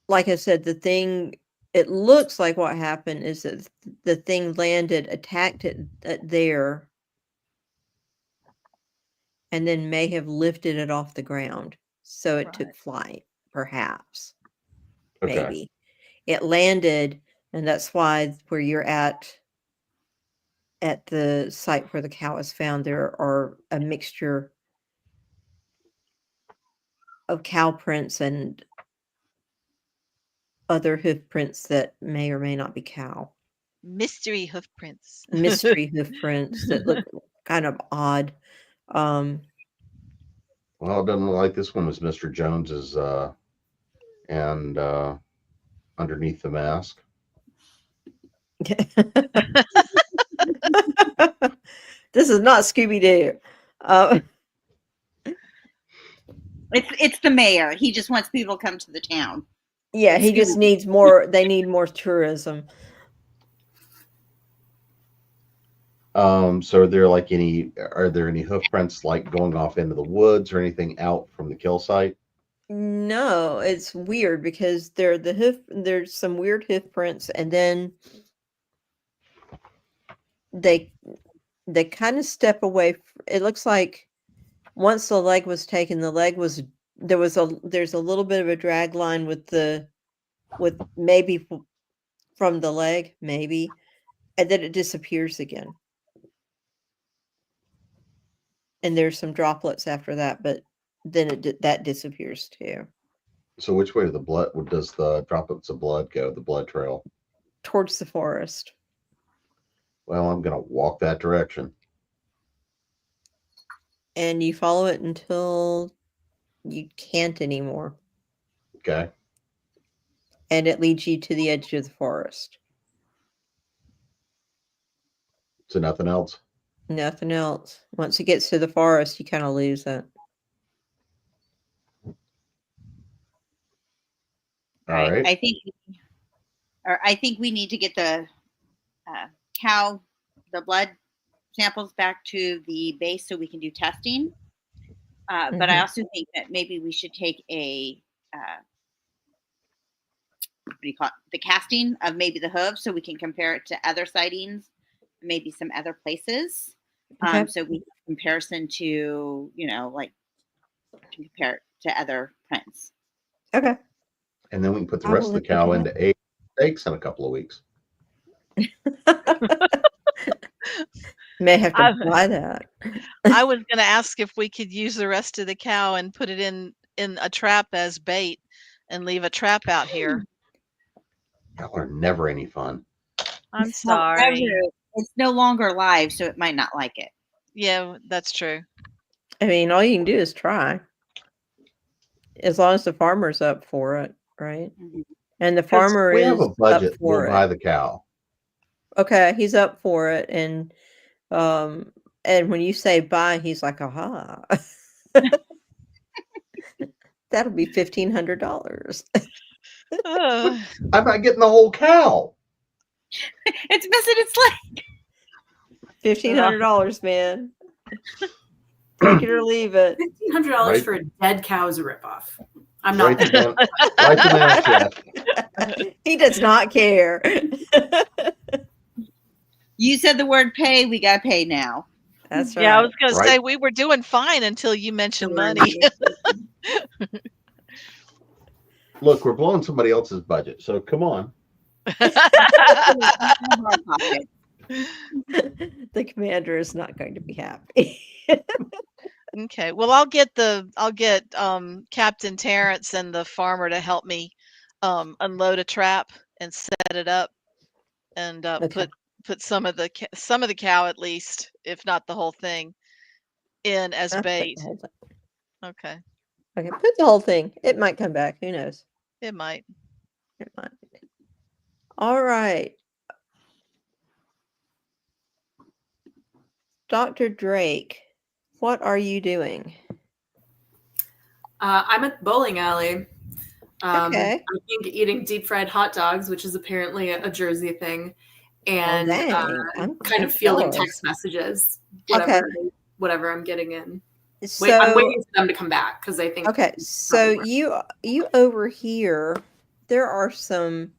E: Like I said, it looks like what happened is that the thing landed, attacked it there, and then may have lifted it off the ground. So it took flight, perhaps.
F: Okay.
E: Maybe. It landed, and that's why where you're at the site where the cow is found, there are a mixture of cow prints and other hoof prints that may or may not be cow.
H: Mystery hoof prints.
E: Mystery hoof prints that look kind of odd.
F: Well, it doesn't look like this one was Mr. Jones's, and underneath the mask.
E: This is not Scooby-Doo.
G: It's the mayor. He just wants people to come to the town.
E: Yeah, he just needs more. They need more tourism.
F: So are there any hoof prints like going off into the woods or anything out from the kill site?
E: No, it's weird because there's some weird hoof prints, and then they kind of step away. It looks like once the leg was taken, there's a little bit of a drag line with maybe from the leg, maybe, and then it disappears again. And there's some droplets after that, but then that disappears too.
F: So which way does the droplets of blood go? The blood trail
E: towards the forest.
F: Well, I'm gonna walk that direction.
E: And you follow it until you can't anymore.
F: Okay.
E: And it leads you to the edge of the forest.
F: So nothing else.
E: Nothing else. Once it gets to the forest, you kind of lose it.
F: All right.
G: I think we need to get the cow, the blood samples back to the base so we can do testing. But I also think that maybe we should take a what do you call it? The casting of maybe the hooves so we can compare it to other sightings, maybe some other places.
E: Okay.
G: So we comparison to, like to compare it to other prints.
E: Okay.
F: And then we can put the
E: I
F: rest
E: will
F: of the
E: let you
F: cow
E: do
F: into egg steaks in a couple of weeks.
E: May have to
H: I've-
E: buy that.
H: I was going to ask if we could use the rest of the cow and put it in a trap as bait and leave a trap out here.
F: Y'all are never any fun.
H: I'm sorry.
G: However, it's no longer live, so it might not like it.
H: Yeah, that's true.
E: I mean, all you can do is try. As long as the farmer's up for it, right?
G: Mhm.
E: And the
H: 'Cause
E: farmer
F: We
E: is
F: have a budget.
E: up for
F: We'll
E: it.
F: buy the cow.
E: Okay, he's up for it, and when you say buy, he's like, aha. That'll be $1,500.
H: Uh,
F: I'm not getting the whole cow.
G: It's missing its leg.
E: $1,500, man. Take it or leave it.
I: $1,500
F: Right.
I: for a dead cow is a ripoff. I'm not.
F: Write the math, Jeff.
E: He does not care.
G: You said the word pay. We got to pay now.
E: That's right.
H: yeah, I was going to
F: Right.
H: say we were doing fine until you mentioned money.
F: Look, we're blowing somebody else's budget, so come on.
E: The commander is not going to be happy.
H: Okay. Well, I'll get Captain Terrence and the farmer to help me unload a trap and set it up, and
E: Okay.
H: put some of the cow, at least, if not the whole thing, in as
E: I'll put
H: bait.
E: the whole thing.
H: Okay.
E: Okay, put the whole thing. It might come back. Who knows?
H: It might.
E: It might. All right. Dr. Drake, what are you doing?
I: I'm at the bowling alley.
E: Okay.
I: I think eating deep fried hot dogs, which is apparently a Jersey thing, and
E: dang. I'm
I: kind of fielding
E: jealous.
I: text messages,
E: Okay.
I: whatever I'm getting in.
E: So
I: I'm waiting for them to come back because I think.
E: okay, so you over here, there are some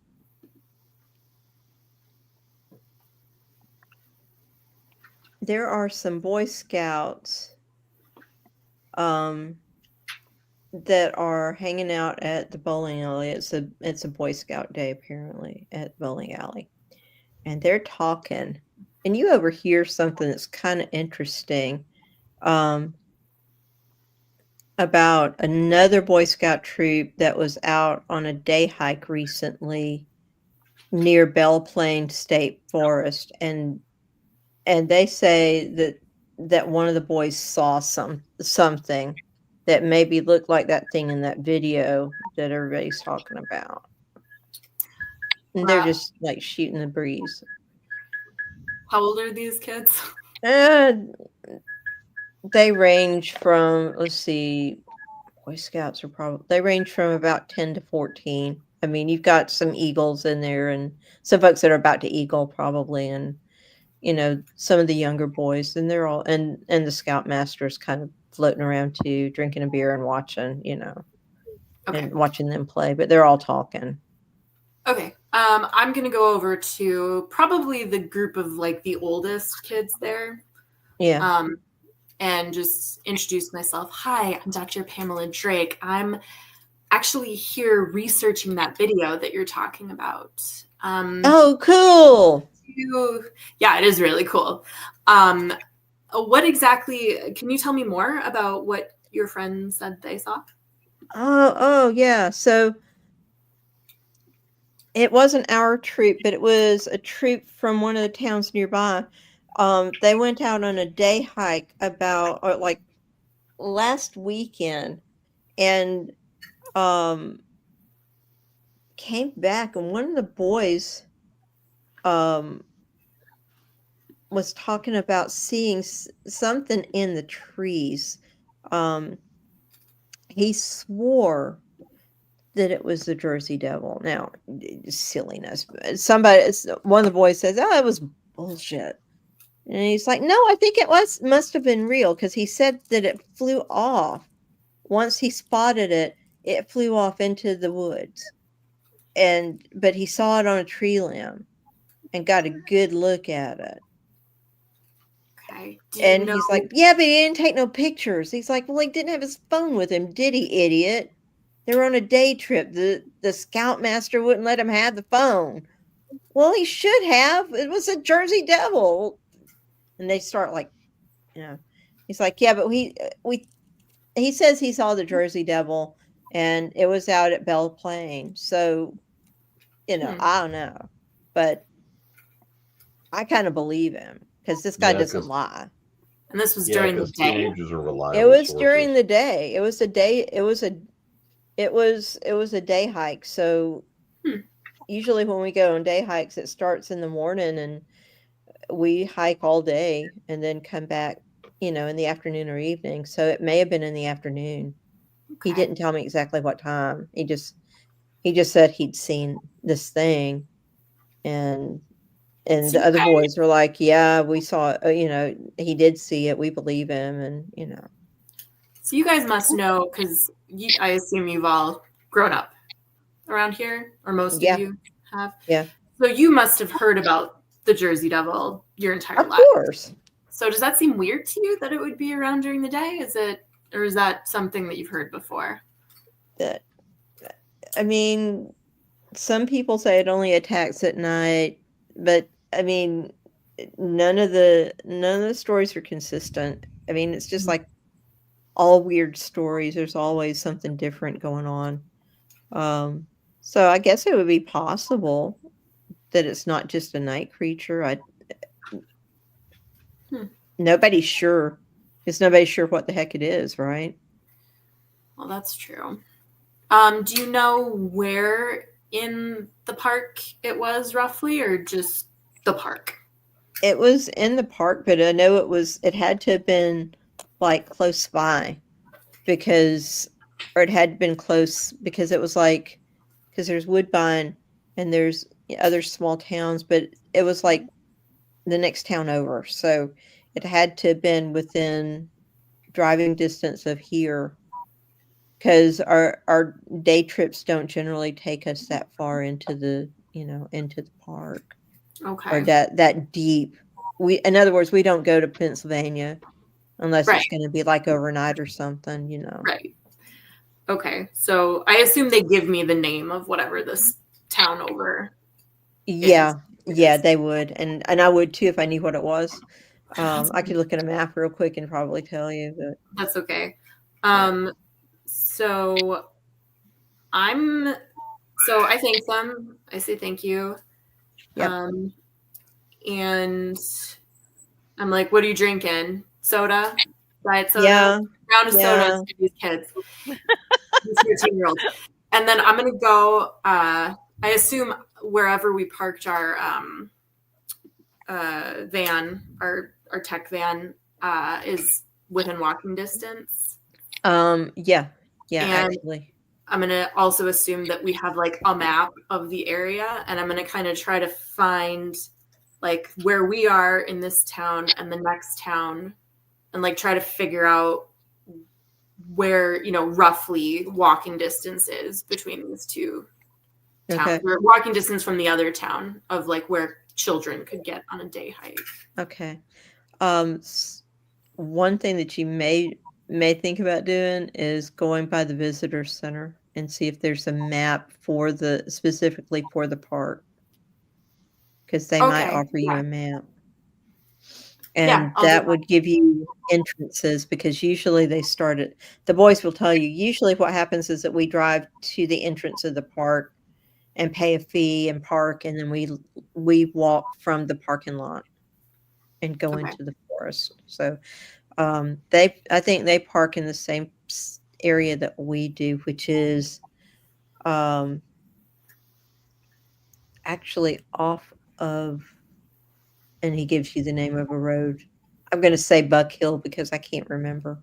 E: Boy Scouts that are hanging out at the bowling alley. It's a Boy Scout day apparently at the bowling alley. And they're talking. And you overhear something that's kind of interesting. About another Boy Scout troop that was out on a day hike recently near Belle Plaine State Forest, and they say that one of the boys saw something that maybe looked like that thing in that video that everybody's talking about. And they're
I: Wow.
E: just like shooting the breeze.
I: How old are these kids?
E: They range from, let's see, Boy Scouts are they range from about 10 to 14. I mean, you've got some Eagles in there and some folks that are about to Eagle probably, and, some of the younger boys, and they're all, and the Scoutmaster's kind of floating around too, drinking a beer and watching,
I: Okay.
E: and watching them play, but they're all talking.
I: Okay. I'm gonna go over to probably the group of like the oldest kids there.
E: Yeah.
I: And just introduce myself. Hi, I'm Dr. Pamela Drake. I'm actually here researching that video that you're talking about.
E: Oh, cool.
I: Yeah, it is really cool. What exactly, can you tell me more about what your friend said they saw?
E: Oh, yeah. So it wasn't our troop, but it was a troop from one of the towns nearby. They went out on a day hike like last weekend, and came back, and one of the boys was talking about seeing something in the trees. He swore that it was the Jersey Devil. Now, silliness. One of the boys says, "Oh, it was bullshit." And he's like, "No, I think it must have been real because he said that it flew off. Once he spotted it, it flew off into the woods. But he saw it on a tree limb and got a good look at it."
I: Okay. Do you
E: And
I: know?
E: he's like, "Yeah, but he didn't take no pictures." He's like, "Well, he didn't have his phone with him, did he, idiot? They were on a day trip. The scoutmaster wouldn't let him have the phone." "Well, he should have. It was a Jersey Devil." And they start like, he's like, "Yeah, but he says he saw the Jersey Devil and it was out at Belle Plaine. So, I don't know. But I kind of believe him because this guy
F: Yeah,
E: doesn't
F: 'cause-
E: lie."
I: And this was
F: Yeah,
I: during the
F: because
I: day.
F: teenagers are reliable
E: It was
F: sources.
E: during the day. It was a day. It was a day hike. So usually when we go on day hikes, it starts in the morning and we hike all day and then come back, in the afternoon or evening. So it may have been in the afternoon. He
I: Okay.
E: didn't tell me exactly what time. He just said he'd seen this thing, and
I: So
E: the
I: you
E: other
I: guys-
E: boys were like, "Yeah, we saw it. He did see it. We believe him." And
I: So you guys must know because I assume you've all grown up around here, or most
E: Yeah.
I: of you have.
E: Yeah.
I: So you must have heard about the Jersey Devil your entire
E: Of
I: life.
E: course.
I: So does that seem weird to you that it would be around during the day? Or is that something that you've heard before?
E: That I mean, some people say it only attacks at night, but I mean, none of the stories are consistent. I mean, it's just like all weird stories. There's always something different going on. So I guess it would be possible that it's not just a night creature. Nobody's sure. Because nobody's sure what the heck it is, right?
I: Well, that's true. Do you know where in the park it was roughly, or just the park?
E: It was in the park, but I know it had to have been like close by or it had been close because it was like, because there's Woodbine and there's other small towns, but it was like the next town over. So it had to have been within driving distance of here because our day trips don't generally take us that far into the park
I: Okay.
E: or that deep. In other words, we don't go to Pennsylvania unless
I: Right.
E: it's going to be like overnight or something.
I: Right. Okay. So I assume they give me the name of whatever this town over.
E: Yeah,
I: is.
E: yeah, they would, and I would too if I knew what it was. I could look at a map real quick and probably tell you, but
I: That's okay. So I thank them. I say thank you.
E: Yep.
I: And I'm like, what are you drinking? Soda? Diet soda?
E: Yeah,
I: Round of
E: yeah.
I: sodas for these kids. These 13-year-olds. And then I'm gonna go, I assume wherever we parked our van, our tech van, is within walking distance.
E: Yeah,
I: And
E: actually.
I: I'm going to also assume that we have like a map of the area, and I'm going to kind of try to find like where we are in this town and the next town, and like try to figure out where, roughly walking distance is between these two towns.
E: Okay.
I: Or walking distance from the other town of like where children could get on a day hike.
E: Okay. One thing that you may think about doing is going by the visitor center and see if there's a map specifically for the park, because they might offer you a map, and that would give you entrances, because usually the boys will tell you, usually what happens is that we drive to the entrance of the park and pay a fee and park, and then we walk from the parking lot and go into the forest. So I think they park in the same area that we do, which is actually off of and he gives you the name of a road. I'm going to say Buck Hill because I can't remember.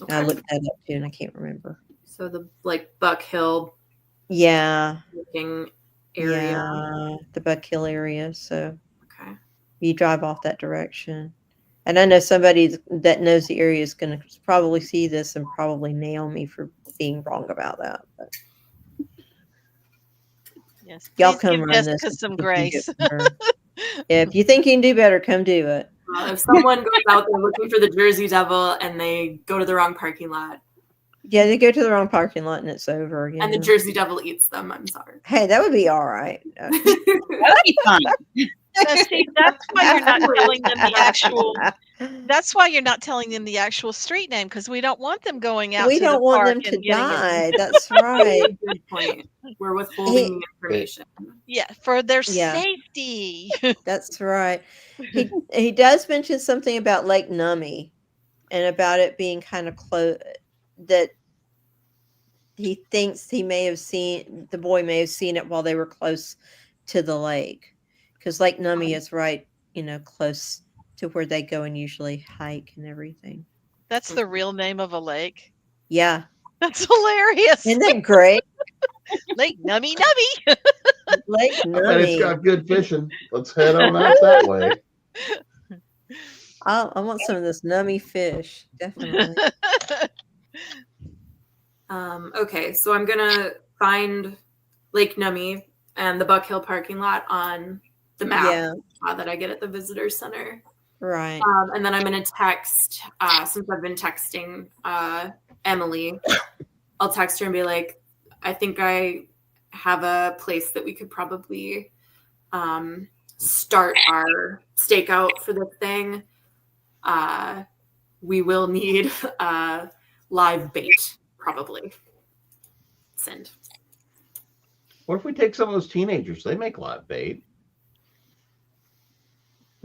I: Okay.
E: I looked that up too, and I can't remember.
I: So the Buck Hill
E: Yeah,
I: looking area.
E: yeah, the Buck Hill area. So
I: Okay.
E: you drive off that direction. And I know somebody that knows the area is going to probably see this and probably nail me for being wrong about that. But
H: Yes.
E: y'all
H: Please
E: come
H: give
E: run this.
H: Jessica some grace.
E: If you think you can do better, come do it.
I: If someone goes out there looking for the Jersey Devil and they go to the wrong parking lot,
E: Yeah, they go to the wrong parking lot and it's over. You
I: and the
E: know.
I: Jersey Devil eats them, I'm sorry.
E: Hey, that would be all right.
G: That would be fun.
H: Now, see, that's why you're not telling them the actual. That's why you're not telling them the actual street name, because we don't want them going out
E: We
H: to the
E: don't want
H: park
E: them to
H: and getting it.
E: die. That's right.
I: Good point. We're withholding the information.
H: Yeah, for their
E: Yeah.
H: safety.
E: That's right. He does mention something about Lake Nummi and about it being kind of close, that he thinks the boy may have seen it while they were close to the lake, because Lake Nummi is right, close to where they go and usually hike and everything.
H: That's the real name of a lake.
E: Yeah.
H: That's hilarious.
E: Isn't that great?
H: Lake Nummy Nummy.
E: Lake
F: I bet it's
E: Nummi.
F: got good fishing. Let's head on out that way.
E: I want some of this nummy fish, definitely.
I: Okay, so I'm gonna find Lake Nummi and the Buck Hill parking lot on the map that I get at the visitor center.
E: Right.
I: And then I'm gonna text, since I've been texting Emily, I'll text her and be like, I think I have a place that we could probably start our stakeout for this thing. We will need live bait, probably. Send.
F: What if we take some of those teenagers? They make live bait.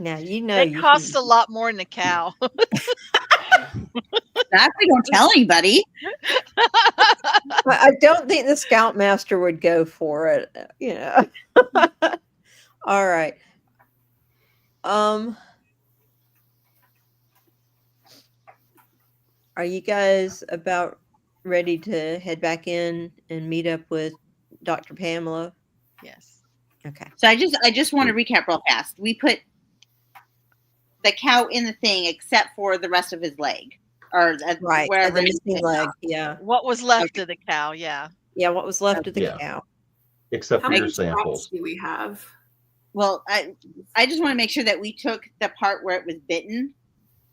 E: Now
H: It costs a lot more than a cow.
G: Exactly. Don't tell anybody.
E: I don't think the Scoutmaster would go for it. All right. Are you guys about ready to head back in and meet up with Dr. Pamela?
H: Yes.
E: Okay.
G: So I just want to recap real fast. We put the cow in the thing except for the rest of his leg, or wherever
E: the missing leg. Yeah.
H: What was left of the cow? Yeah.
E: Yeah. What was left of the cow?
F: Except
I: How
F: for
I: many
F: your samples.
I: traps do we have?
G: Well, I just want to make sure that we took the part where it was bitten,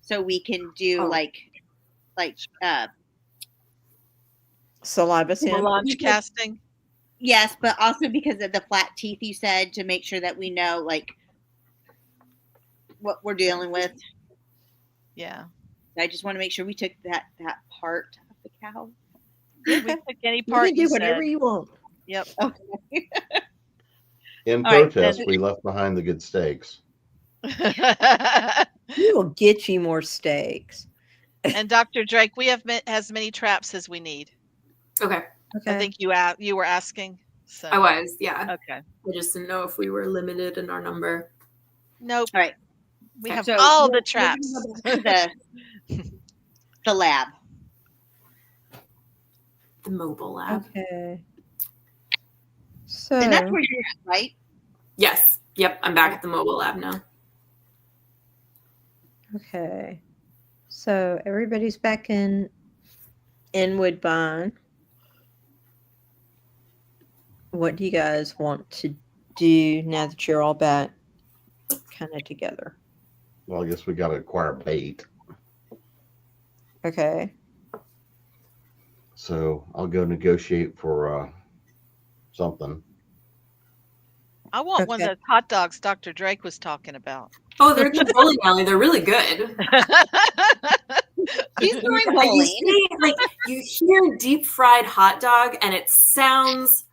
G: so we can do like
E: saliva sample.
H: Melange casting.
G: Yes, but also because of the flat teeth you said, to make sure that we know like what we're dealing with.
H: Yeah.
G: I just want to make sure we took that part of the cow.
H: We took any part.
E: You can do whatever you want.
H: Yep.
G: Okay.
F: In
G: All right,
F: protest,
G: then.
F: we left behind the good steaks.
E: We will get you more steaks.
H: And Dr. Drake, we have as many traps as we need.
I: Okay.
H: I think you were asking. So.
I: I was, yeah.
H: Okay.
I: I just didn't know if we were limited in our number.
H: Nope.
G: All right.
H: We have
G: So
H: all the
G: we're
H: traps.
G: gonna go back to the lab.
I: The mobile lab.
E: Okay. So
G: And that's where you're at, right?
I: Yes. Yep. I'm back at the mobile lab now.
E: okay. So everybody's back in Woodbine. What do you guys want to do now that you're all back kind of together?
F: Well, I guess we got to acquire bait.
E: Okay.
F: So I'll go negotiate for something.
H: I want one of those hot dogs Dr. Drake was talking about.
I: Oh, they're at the bowling alley. They're really good.
G: He's going bowling.
I: You hear deep fried hot dog and it sounds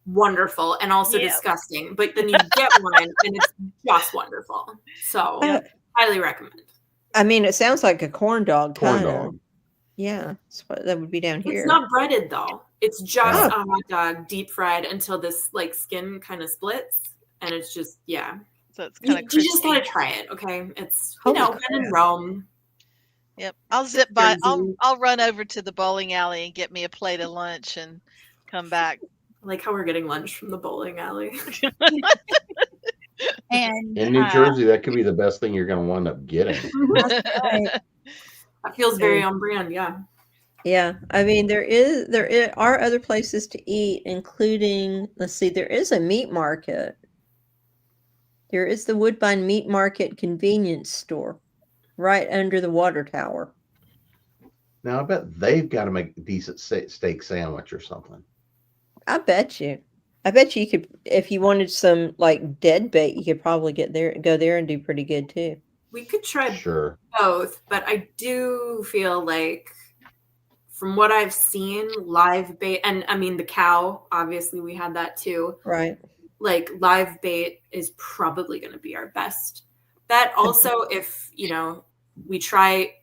I: wonderful and also disgusting, but then you get one and it's just wonderful. So highly recommend.
E: I mean, it sounds like a corn dog.
F: Corn dog.
E: Yeah, that would be down here.
I: It's not breaded though. It's just a hot dog deep fried until this like skin kind of splits, and it's just
H: So it's kind
I: You
H: of
I: just gotta try it, okay? It's
E: Holy
I: when in Rome.
H: Yep. I'll zip by.
I: Jersey.
H: I'll run over to the bowling alley and get me a plate of lunch and come back.
I: I like how we're getting lunch from the bowling alley.
G: And
F: In New Jersey, that could be the best thing you're going to wind up getting.
I: That feels very on brand, yeah.
E: Yeah, I mean are other places to eat, including, let's see, there is a meat market. There is the Woodbine Meat Market convenience store right under the water tower.
F: Now, I bet they've got to make a decent steak sandwich or something.
E: I bet you could, if you wanted some like dead bait, you could probably go there and do pretty good too.
I: We could try
F: Sure.
I: both, but I do feel like from what I've seen, live bait, and I mean the cow, obviously we had that too.
E: Right.
I: Like live bait is probably going to be our best bet. Also, if, we try,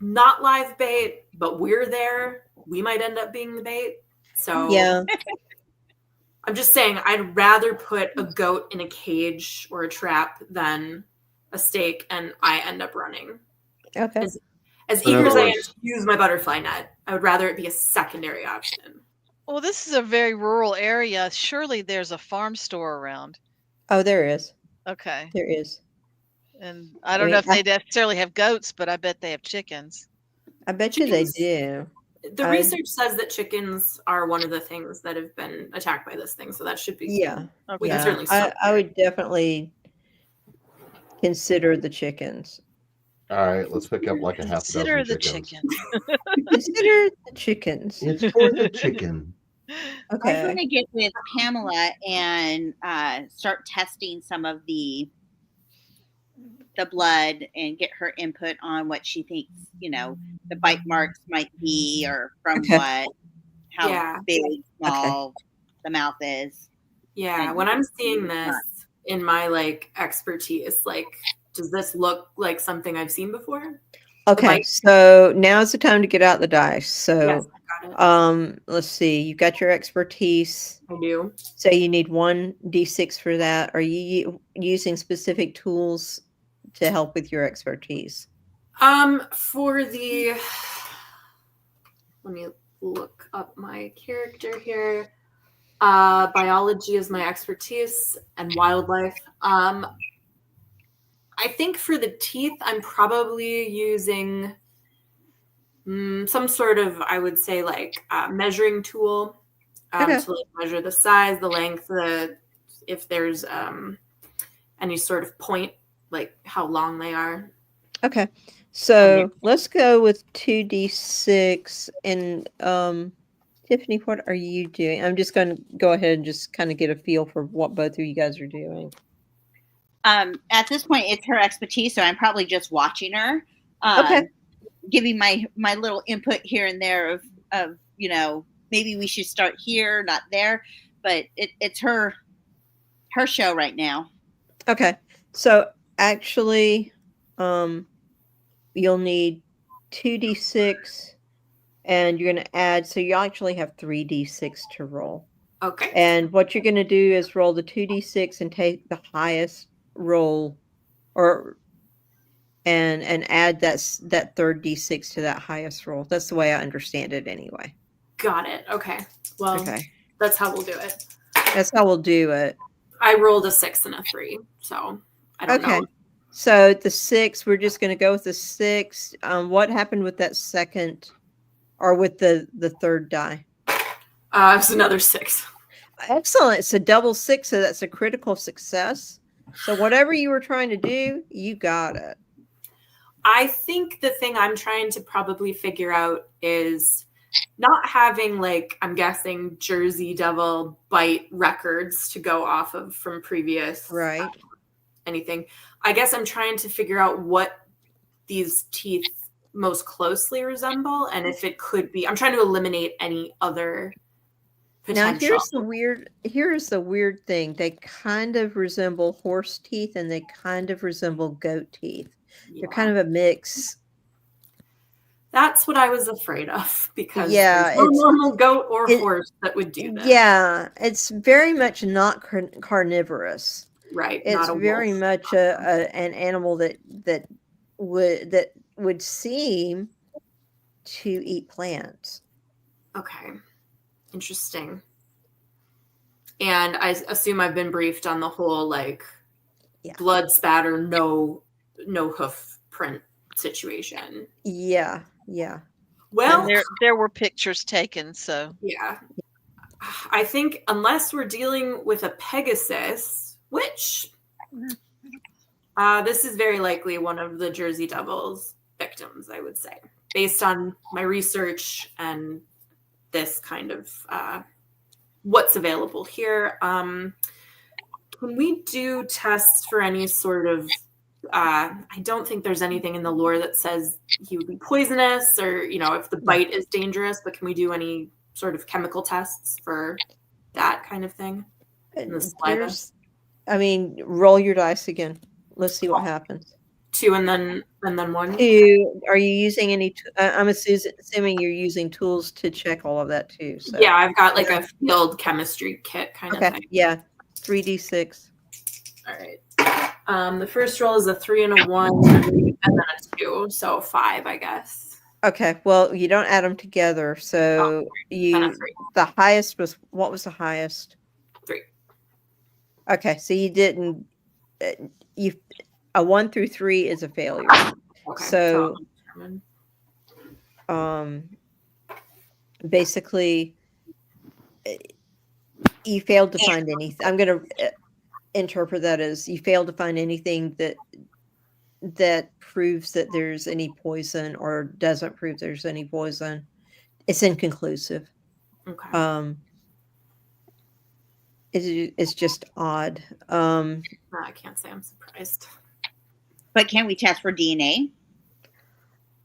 I: not live bait, but we're there, we might end up being the bait. So
E: Yeah.
I: I'm just saying I'd rather put a goat in a cage or a trap than a steak and I end up running.
E: Okay.
I: As
F: In
I: eager as
F: other
I: I am
F: words-
I: to use my butterfly net, I would rather it be a secondary option.
H: Well, this is a very rural area. Surely there's a farm store around.
E: Oh, there is.
H: Okay.
E: There is.
H: And I don't know if they necessarily have goats, but I bet they have chickens.
E: I bet you they
I: Chickens-
E: do.
I: The research says that chickens are one of the things that have been attacked by this thing, so that should be
E: Yeah.
I: We
H: Okay.
I: can certainly stop
E: I would definitely consider the chickens.
F: All right, let's pick up like a half
H: Consider
F: dozen
H: the
F: chickens.
H: chicken.
E: Consider the chickens.
F: It's for the chicken.
G: I'm
E: Okay.
G: going to get with Pamela and start testing some of the blood and get her input on what she thinks, the bite marks might be, or from
E: Okay.
G: what, how
I: Yeah.
G: big, small the mouth is.
I: Yeah,
G: And
I: when I'm seeing
G: it's
I: this
G: not.
I: in my expertise, does this look like something I've seen before?
E: Okay.
I: bite-
E: So now's the time to get out the dice. So
I: Yes, I got it.
E: let's see. You've got your expertise.
I: I do.
E: So you need 1d6 for that. Are you using specific tools to help with your expertise?
I: For the let me look up my character here. Biology is my expertise and wildlife. I think for the teeth, I'm probably using some sort of, I would say, measuring tool
E: Okay.
I: to measure the size, the length, if there's any sort of point, like how long they are.
E: Okay. So let's go with 2d6. And Tiffany, what are you doing? I'm just going to go ahead and just kind of get a feel for what both of you guys are doing.
G: At this point, it's her expertise, so I'm probably just watching her.
E: Okay.
G: Giving my little input here and there of maybe we should start here, not there, but it's her show right now.
E: Okay. So actually, you'll need 2d6 and you're going to add, so you actually have 3d6 to roll.
I: Okay.
E: And what you're going to do is roll the 2d6 and take the highest roll and add that third d6 to that highest roll. That's the way I understand it anyway.
I: Got it. Okay. Well,
E: Okay.
I: that's how we'll do it.
E: That's how we'll do it.
I: I rolled a 6 and a 3, so I don't know.
E: So the 6, we're just going to go with the 6. What happened with that second, or with the third die?
I: It's another 6.
E: Excellent. It's a double 6, so that's a critical success. So whatever you were trying to do, you got it.
I: I think the thing I'm trying to probably figure out is not having, I'm guessing, Jersey Devil bite records to go off of from previous
E: Right.
I: anything. I guess I'm trying to figure out what these teeth most closely resemble, and if it could be. I'm trying to eliminate any other potential.
E: Now here's the weird thing. They kind of resemble horse teeth and they kind of resemble goat teeth.
I: Yeah.
E: They're kind of a mix.
I: That's what I was afraid of, because
E: Yeah,
I: there's no
E: it's-
I: normal goat or horse that would do that.
E: Yeah, it's very much not carnivorous.
I: Right.
B: It's
I: not a
B: very
I: wolf.
B: much an animal that would seem to eat plants.
I: Okay. Interesting. And I assume I've been briefed on the whole like
B: Yeah.
I: blood spatter, no hoof print situation.
B: Yeah, yeah.
I: Well,
H: And there were pictures taken, so
I: yeah. I think unless we're dealing with a Pegasus, which this is very likely one of the Jersey Devil's victims, I would say, based on my research and this kind of what's available here. Can we do tests for any sort of I don't think there's anything in the lore that says he would be poisonous or, if the bite is dangerous, but can we do any sort of chemical tests for that kind of thing? In the saliva?
B: Roll your dice again. Let's see what happens.
I: 2 and then 1.
B: Are you using any? I'm assuming you're using tools to check all of that too. So.
I: Yeah, I've got like a field chemistry kit kind of thing.
B: Yeah, 3d6.
I: All right. The first roll is a 3 and a 1, and then a 2, so 5, I guess.
B: Okay, well, you don't add them together, so
I: then a 3.
B: the highest was, what was the highest?
I: 3.
B: Okay, so you didn't. A 1 through 3 is a failure.
I: Okay.
B: So, basically, you failed to find anything. I'm going to interpret that as you failed to find anything that proves that there's any poison or doesn't prove there's any poison. It's inconclusive.
I: Okay.
B: It's just odd.
I: I can't say I'm surprised.
G: But can we test for DNA?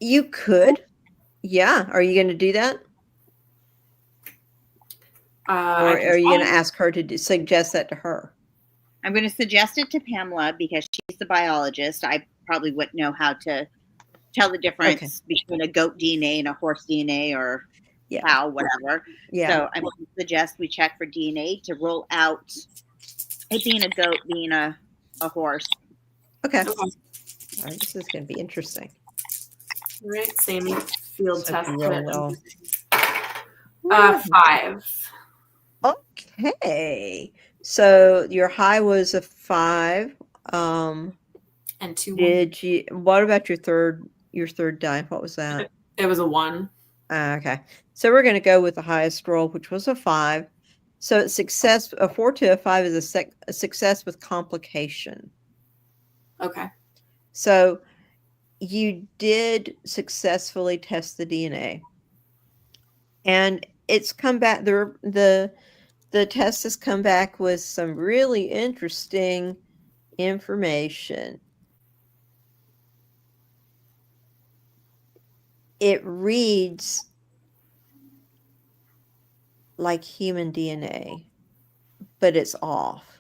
B: You could. Yeah. Are you going to do that? Or are you going to ask her to suggest that to her?
G: I'm going to suggest it to Pamela because she's the biologist. I probably wouldn't know how to tell the difference between a goat DNA and a horse DNA or cow, whatever.
B: Yeah.
G: So I'm going to suggest we check for DNA to rule out it being a goat, being a horse.
B: Okay. All right, this is going to be interesting.
I: All right, same field test.
B: Well.
I: 5.
B: Okay. So your high was a 5.
I: And 2.
B: What about your third die? What was that?
I: It was a 1.
B: Okay. So we're going to go with the highest roll, which was a 5. So it's success. A 4 to a 5 is a success with complication.
I: Okay.
B: So you did successfully test the DNA, and it's come back. The test has come back with some really interesting information. It reads like human DNA, but it's off.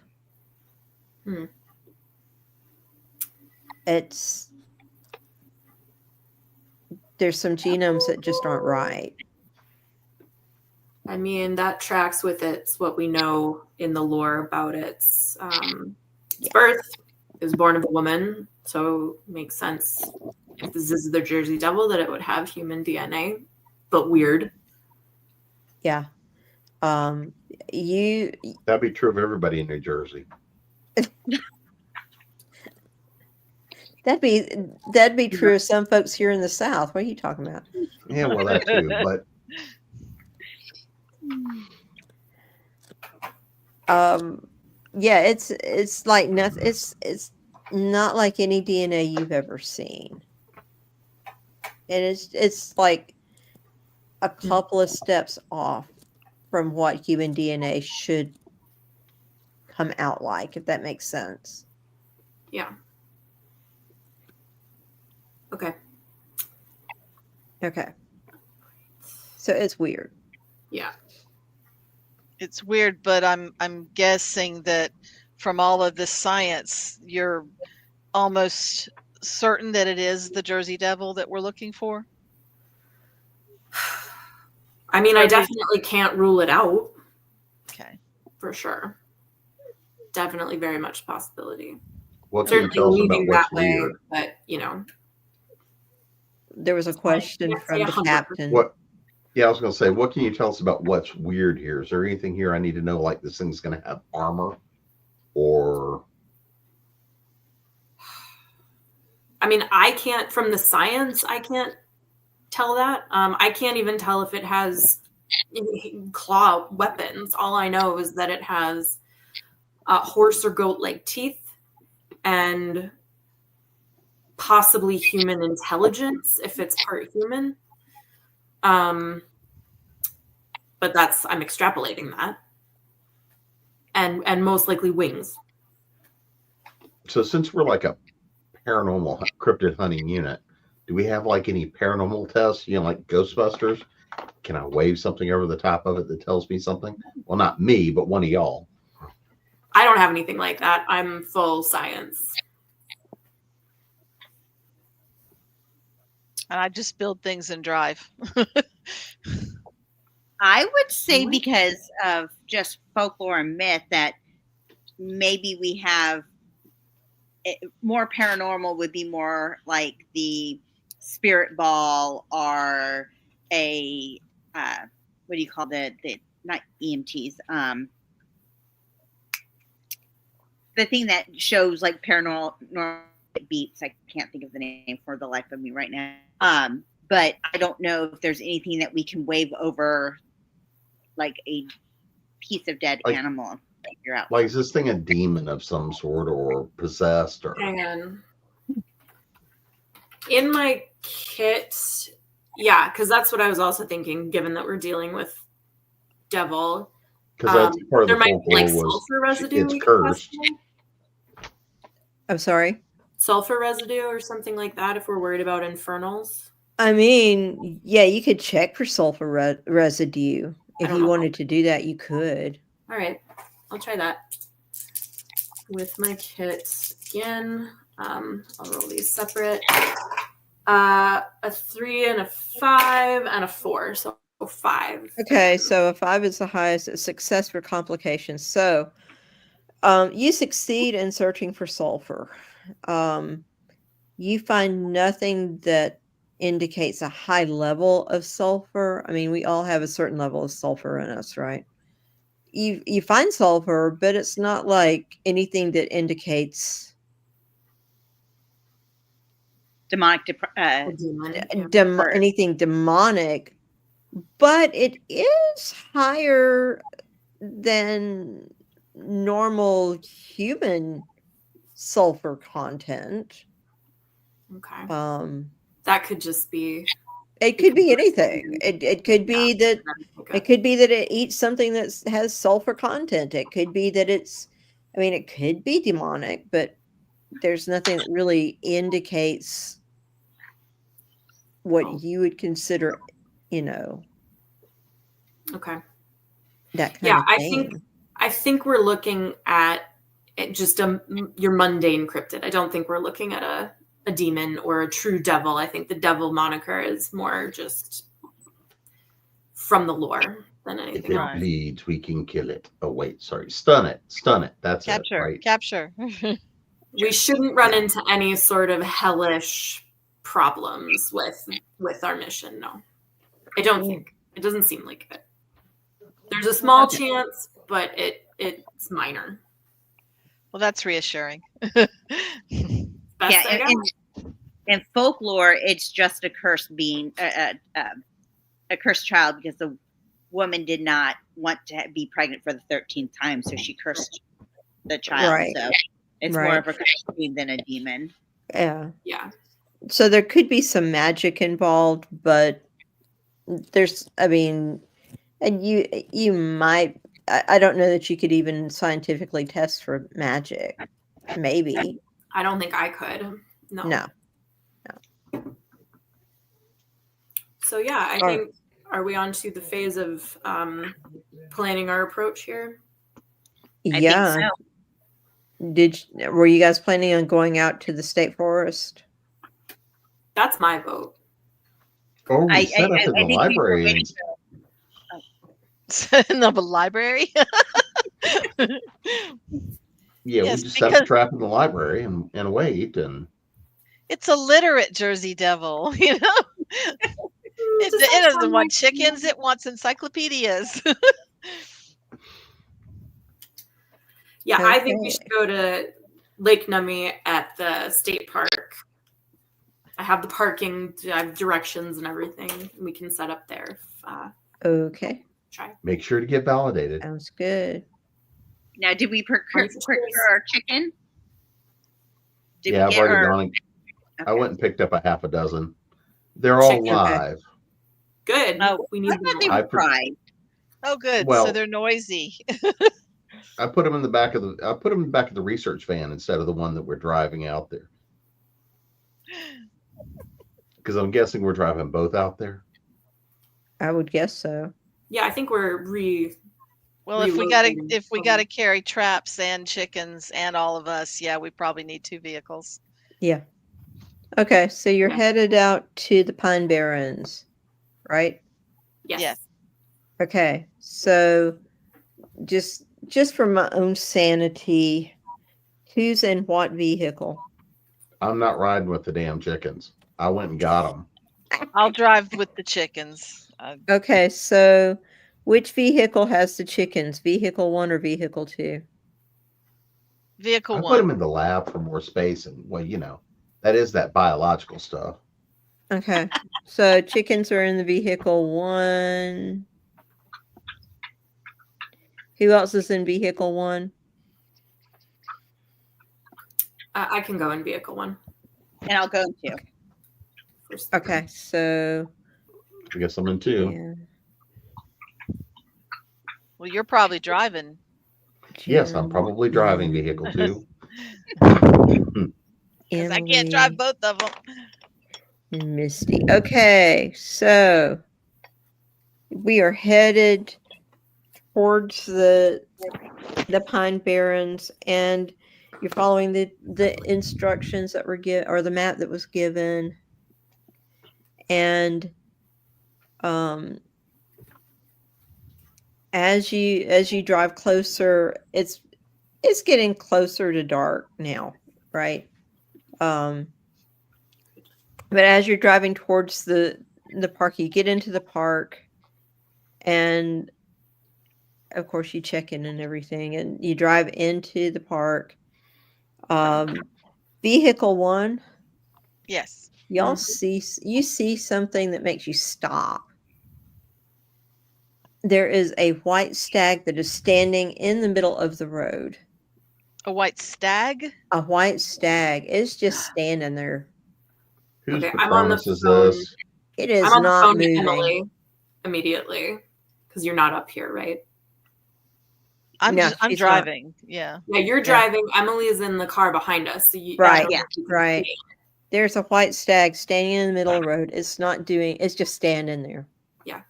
B: There's some genomes that just aren't right.
I: I mean, that tracks with what we know in the lore about its birth. It was born of a woman, so it makes sense if this is the Jersey Devil that it would have human DNA, but weird.
B: Yeah.
F: That'd be true of everybody in New Jersey.
B: That'd be true of some folks here in the South. What are you talking about?
F: Yeah, well, that too. But
B: yeah, it's like nothing. It's not like any DNA you've ever seen, and it's like a couple of steps off from what human DNA should come out like, if that makes sense.
I: Yeah. Okay.
B: So it's weird.
I: Yeah.
H: it's weird, but I'm guessing that from all of this science, you're almost certain that it is the Jersey Devil that we're looking for.
I: I mean, I definitely can't rule it out.
H: Okay.
I: For sure. definitely very much a possibility.
F: What can you
I: Certainly
F: tell us about
I: leaning
F: what's
I: that way,
F: weird?
I: but you know,
E: There was a question
I: can't say
E: from the
I: 100%.
E: captain.
F: What? Yeah, I was going to say, what can you tell us about what's weird here? Is there anything here I need to know, like this thing's going to have armor, or?
I: I mean, I can't, from the science, I can't tell that. I can't even tell if it has claw weapons. All I know is that it has horse or goat-like teeth and possibly human intelligence if it's part human. But I'm extrapolating that. And most likely wings.
F: So since we're like a paranormal cryptid hunting unit, do we have like any paranormal tests, like Ghostbusters? Can I wave something over the top of it that tells me something? Well, not me, but one of y'all.
I: I don't have anything like that. I'm full science.
H: And I just build things and drive.
G: I would say because of just folklore and myth that maybe we have more paranormal would be more like the spirit ball or a what do you call the not EMTs the thing that shows like paranormal beats. I can't think of the name for the life of me right now. But I don't know if there's anything that we can wave over like a piece of dead animal and figure out.
F: Like, is this thing a demon of some sort or possessed? Or
I: Hang on. In my kit, yeah, because that's what I was also thinking, given that we're dealing with devil.
F: Because that's part of
I: there
F: the
I: might
F: folklore
I: be like sulfur residue.
F: It's cursed.
E: I'm sorry?
I: Sulfur residue or something like that if we're worried about infernals.
E: I mean, yeah, you could check for sulfur residue. If you wanted to do that, you could.
I: All right. I'll try that. With my kit again. I'll roll these separate. A 3 and a 5 and a 4. So 5.
E: Okay, so a 5 is the highest. A success for complications. So you succeed in searching for sulfur. You find nothing that indicates a high level of sulfur. I mean, we all have a certain level of sulfur in us, right? You find sulfur, but it's not like anything that indicates
G: demonic
E: anything demonic, but it is higher than normal human sulfur content.
I: Okay.
E: That
I: could just be.
E: It could be anything. It could be that. It could be that it eats something that has sulfur content. It could be that it's. I mean, it could be demonic, but there's nothing that really indicates what you would consider,
I: Okay.
E: That kind of thing.
I: I think we're looking at just your mundane cryptid. I don't think we're looking at a demon or a true devil. I think the devil moniker is more just from the lore than anything else.
F: If it bleeds, we can kill it. Oh, wait, sorry. Stun it. That's
H: capture,
F: it, right?
H: Capture.
I: We shouldn't run into any sort of hellish problems with our mission, no. I don't think. It doesn't seem like it. There's a small chance, but it's minor.
H: Well, that's reassuring.
G: In folklore, it's just a cursed being, a cursed child, because the woman did not want to be pregnant for the 13th time, so she cursed the child.
E: Right.
G: So it's more of a cursed being than a demon.
E: Yeah.
I: Yeah.
E: So there could be some magic involved, but there's, I mean, and you might, I don't know that you could even scientifically test for magic. Maybe.
I: I don't think I could. No. So yeah, I think, are we on to the phase of planning our approach here?
E: Yeah.
G: I think so.
E: Were you guys planning on going out to the state forest?
I: That's my vote.
F: Oh, we set up in the library.
H: In the library?
F: Yeah, we
H: Yes,
F: just set up a
H: because
F: trap in the library and wait. And
H: it's a literate Jersey Devil, you know?
I: Just
H: It
I: have
H: doesn't
I: fun,
H: want chickens, it wants encyclopedias.
I: Yeah, I think we
B: Okay.
I: should go to Lake Nummi at the state park. I have the parking, I have directions and everything. We can set up there.
B: Okay.
I: Try.
F: make sure to get validated.
B: Sounds good.
G: Now, did we procure our chicken? Did
F: Yeah,
G: we
F: I've
G: get
F: already
G: our?
F: gone. I
G: Okay.
F: went and picked up a half a dozen. They're all
I: Chicken.
F: live.
I: Good.
G: Oh,
I: We
G: I
I: need
G: thought they
I: more.
G: were fried.
H: Oh, good.
F: Well-
H: So they're noisy.
F: I put them in the back of the research van instead of the one that we're driving out there. Because I'm guessing we're driving both out there.
B: I would guess so.
I: Yeah, I think we're
H: Well, if we gotta
I: relocating.
H: carry traps and chickens and all of us, yeah, we probably need 2 vehicles.
B: Yeah. Okay, so you're
I: Yeah.
B: headed out to the Pine Barrens, right?
I: Yes.
H: Yes.
B: Okay, so just for my own sanity, who's in what vehicle?
F: I'm not riding with the damn chickens. I went and got them.
H: I'll drive with the chickens.
B: Okay, so which vehicle has the chickens? Vehicle 1 or vehicle 2?
H: Vehicle
F: I put them
H: 1.
F: in the lab for more space, and well, that is that biological stuff.
B: Okay, so chickens are in the vehicle 1. Who else is in vehicle 1?
I: I can go in vehicle 1.
G: And I'll go too.
B: Okay, so
F: I guess I'm in two.
B: yeah.
H: Well, you're probably driving.
F: Yes, I'm probably driving vehicle 2.
H: Because I can't drive both of them.
B: Misty. Okay, so we are headed towards the Pine Barrens, and you're following the instructions that were given, or the map that was given, and as you drive closer, it's getting closer to dark now, right? But as you're driving towards the park, you get into the park, and of course you check in and everything, and you drive into the park. Vehicle 1,
H: Yes.
B: you see something that makes you stop. There is a white stag that is standing in the middle of the road.
H: A white stag?
B: A white stag is just standing there.
F: Whose
I: Okay, I'm on the
F: Patronus is
I: phone.
F: this?
B: It is
I: I'm on the
B: not
I: phone
B: moving.
I: to Emily immediately because you're not up here, right?
H: I'm
B: No, she's not.
H: driving. Yeah.
I: Yeah, you're driving. Emily is in the car behind us. So you,
B: Right,
I: I don't know if you can
B: right.
I: see.
B: There's a white stag standing in the middle of the road. It's not doing. It's just standing there.
I: Yeah.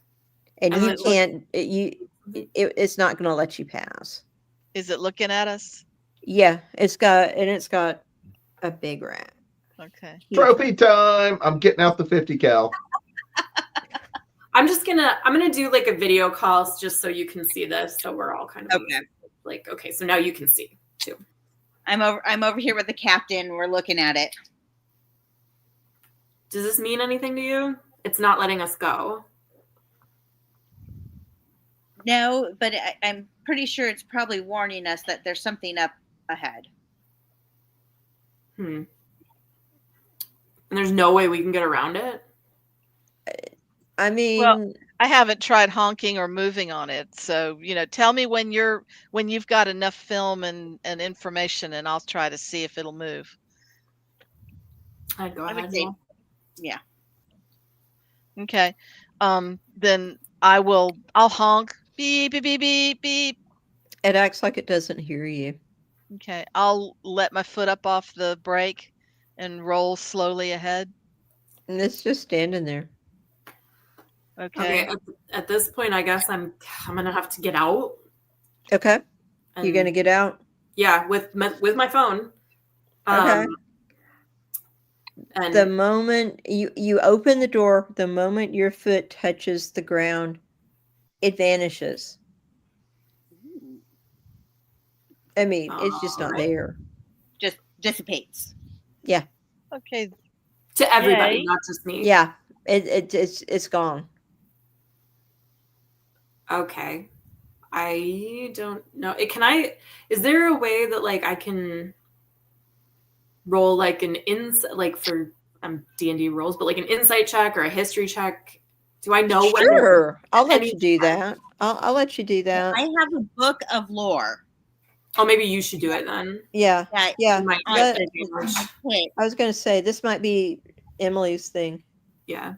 B: And
I: And
B: you
I: it looks-
B: can't. It's not going to let you pass.
H: Is it looking at us?
B: Yeah, it's got a big rat.
H: Okay.
F: Trophy time! I'm getting out the 50 cal.
I: I'm gonna do like a video call just so you can see this. So we're all kind of
G: Okay.
I: like, okay, so now you can see too.
G: I'm over here with the captain. We're looking at it.
I: Does this mean anything to you? It's not letting us go.
G: No, but I'm pretty sure it's probably warning us that there's something up ahead.
I: And there's no way we can get around it.
B: I mean,
H: Well, I haven't tried honking or moving on it. So, tell me when you've got enough film and information, and I'll try to see if it'll move.
I: I'd go
G: I
I: ahead.
G: would say,
I: Mel.
G: yeah.
H: Okay. Then I'll honk. Beep, beep, beep, beep, beep.
B: it acts like it doesn't hear you.
H: Okay. I'll let my foot up off the brake and roll slowly ahead.
B: And it's just standing there.
H: Okay.
I: Okay. At this point, I guess I'm gonna have to get out.
B: Okay.
I: And,
B: You're going to get out?
I: Yeah, with my phone.
B: Okay.
I: And
B: The moment you open the door, the moment your foot touches the ground, it vanishes. I mean, it's just not
I: Alright.
B: there.
G: Just dissipates.
H: Okay.
I: To everybody,
H: Yay.
I: not just me.
B: Yeah, it's gone.
I: Okay. I don't know. Is there a way that like I can roll like an like for D&D rolls, but like an insight check or a history check? Do I know when there's
B: Sure, I'll let
I: any
B: you do
I: time?
B: that. I'll let you do that.
G: I have a book of lore.
I: Oh, maybe you should do it then.
B: Yeah,
G: That
B: yeah.
I: You might
G: on
I: get
B: Let-
I: the advantage.
G: hit.
B: I was going to say this might be Emily's thing.
I: Yeah.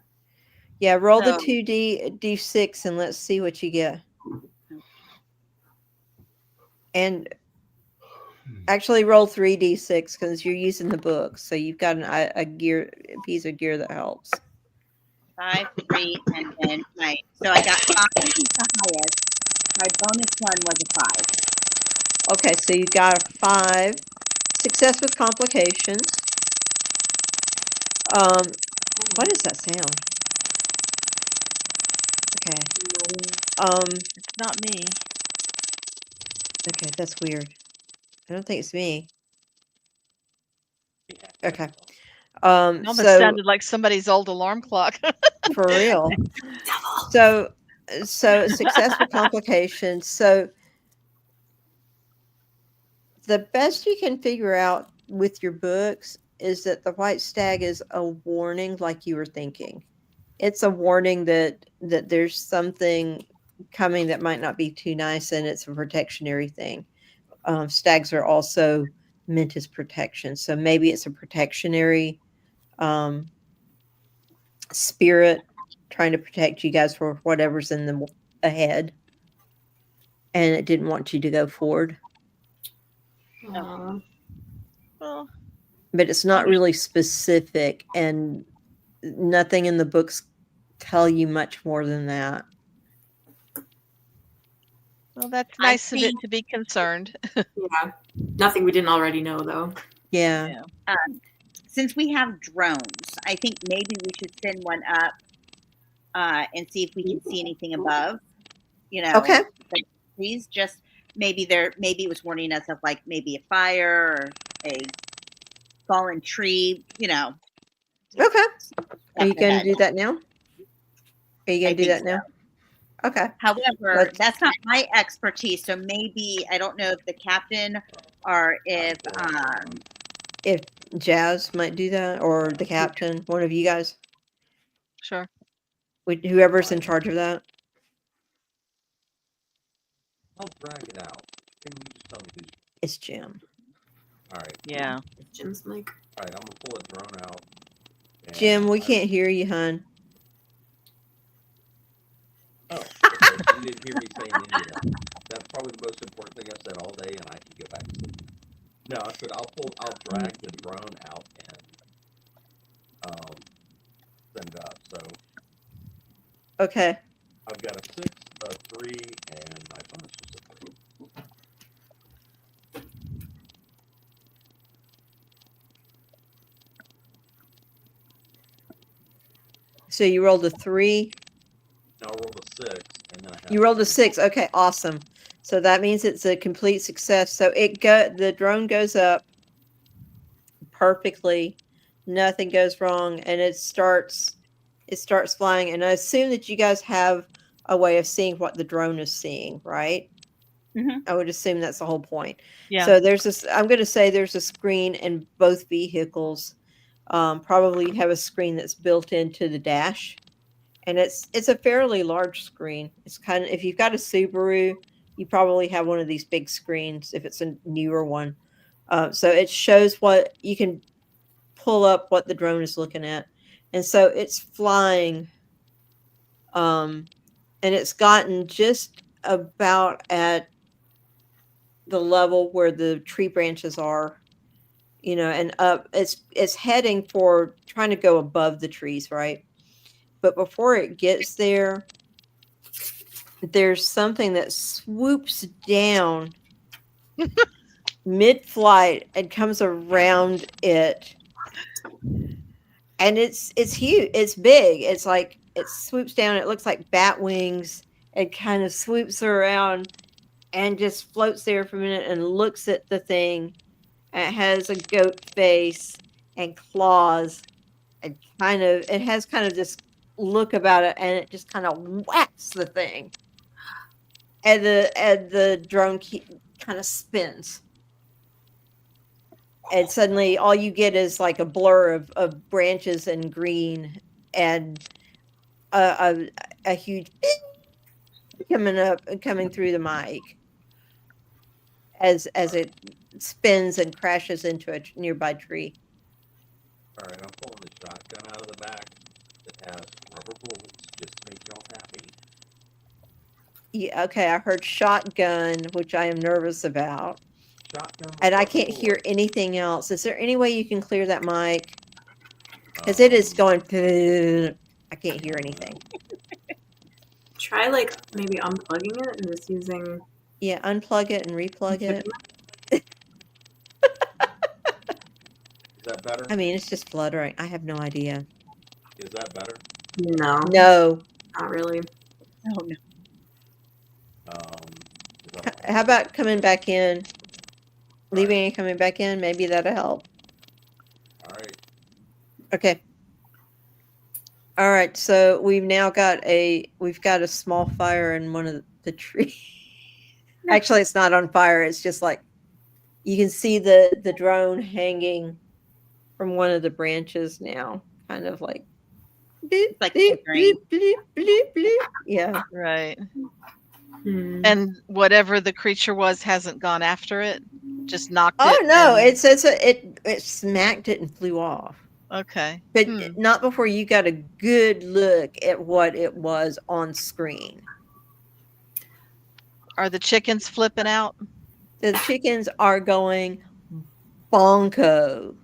B: Yeah, roll the
G: So-
B: 2d6 and let's see what you get. And actually roll 3d6 because you're using the book, so you've got a piece of gear that helps.
G: 5, 3, and then my. So I got 5 is the highest. My bonus one was a 5.
B: Okay, so you got a 5. Success with complications. What is that sound? Okay.
H: It's not me.
B: Okay, that's weird. I don't think it's me. Okay.
H: It almost
B: So
H: sounded like somebody's old alarm clock.
B: for real. So success with complications. So the best you can figure out with your books is that the white stag is a warning, like you were thinking. It's a warning that there's something coming that might not be too nice, and it's a protectionary thing. Stags are also meant as protection, so maybe it's a protectionary spirit trying to protect you guys for whatever's in the ahead, and it didn't want you to go forward.
I: Aw.
H: Well,
B: But it's not really specific, and nothing in the books tell you much more than that.
H: well, that's
G: I
H: nice of it
G: think-
H: to be concerned.
I: Yeah. Nothing we didn't already know though.
B: Yeah.
G: Since we have drones, I think maybe we should send one up and see if we can see anything above. You know,
B: Okay.
G: like trees. Just maybe it was warning us of like maybe a fire or a fallen tree. You know.
B: Okay. Are you
G: up
B: going to
G: ahead.
B: do that now? Are you
G: I
B: going to do that
G: think
B: now? Okay.
G: However,
B: Let's-
G: that's not my expertise. So maybe I don't know if the captain or if
B: If Jazz might do that, or the captain, one of you guys,
H: Sure.
B: whoever's in charge of that.
C: I'll drag it out. Can you just tell me who's...
B: It's Jim.
C: All right.
H: Yeah.
I: Jim's mic.
C: All right, I'm going to pull a drone out. and
B: Jim, we
C: I-
B: can't hear you, hon.
C: Oh, okay. You didn't hear me saying any of that. That's probably the most important thing I've said all day, and I can go back to sleep. No, I said I'll drag the drone out and send it up. So
B: Okay.
C: I've got a 6, a 3, and my bonus was a 3.
B: So you rolled a 3.
C: Now I rolled a 6, and then I have
B: You rolled a 6. Okay, awesome. So that means it's a complete success. So the drone goes up perfectly. Nothing goes wrong, and it starts flying. And I assume that you guys have a way of seeing what the drone is seeing, right?
G: Mhm.
B: I would assume that's the whole point.
H: Yeah.
B: So I'm going to say there's a screen in both vehicles. Probably have a screen that's built into the dash, and it's a fairly large screen. It's kind of, if you've got a Subaru, you probably have one of these big screens if it's a newer one. So it shows what you can pull up what the drone is looking at, and so it's flying. And it's gotten just about at the level where the tree branches are, and up. It's heading for trying to go above the trees, right? But before it gets there, there's something that swoops down mid-flight and comes around it, and it's huge. It's big. It's like it swoops down. It looks like bat wings. It kind of swoops around, and just floats there for a minute and looks at the thing. And it has a goat face and claws, and it has kind of this look about it, and it just kind of whacks the thing, and the drone kind of spins, and suddenly all you get is like a blur of branches and green, and a huge coming through the mic as it spins and crashes into a nearby tree.
C: All right, I'm pulling the shotgun out of the back that has rubber bullets just to make y'all happy.
B: Yeah, okay, I heard shotgun, which I am nervous about.
C: Shotgun. with
B: And I
C: rubber
B: can't hear
C: bullets.
B: anything else. Is there any way you can clear that mic? Because it is going. I can't hear anything.
I: Try like maybe unplugging it and just using.
B: Yeah, unplug it and replug it.
C: Is that better?
B: I mean, it's just fluttering. I have no idea.
C: Is that better?
I: No,
B: No.
I: not really.
G: Oh no.
C: Is that
B: How about coming back in? Leaving and coming back in? Maybe that'll help.
C: all right?
B: Okay. All right. So we've now got a small fire in one of the trees. Actually, it's not on fire. It's just like you can see the drone hanging from one of the branches now, kind of like bloop,
G: Like
B: bloop,
G: flickering.
B: bloop, bloop, bloop, bloop. Yeah.
H: Right.
I: Hmm.
H: And whatever the creature was hasn't gone after it. Just knocked
B: Oh
H: it.
B: no!
H: and-
B: It smacked it and flew off.
H: Okay.
B: But
H: Hmm.
B: not before you got a good look at what it was on screen.
H: Are the chickens flipping out?
B: The chickens are going bonko.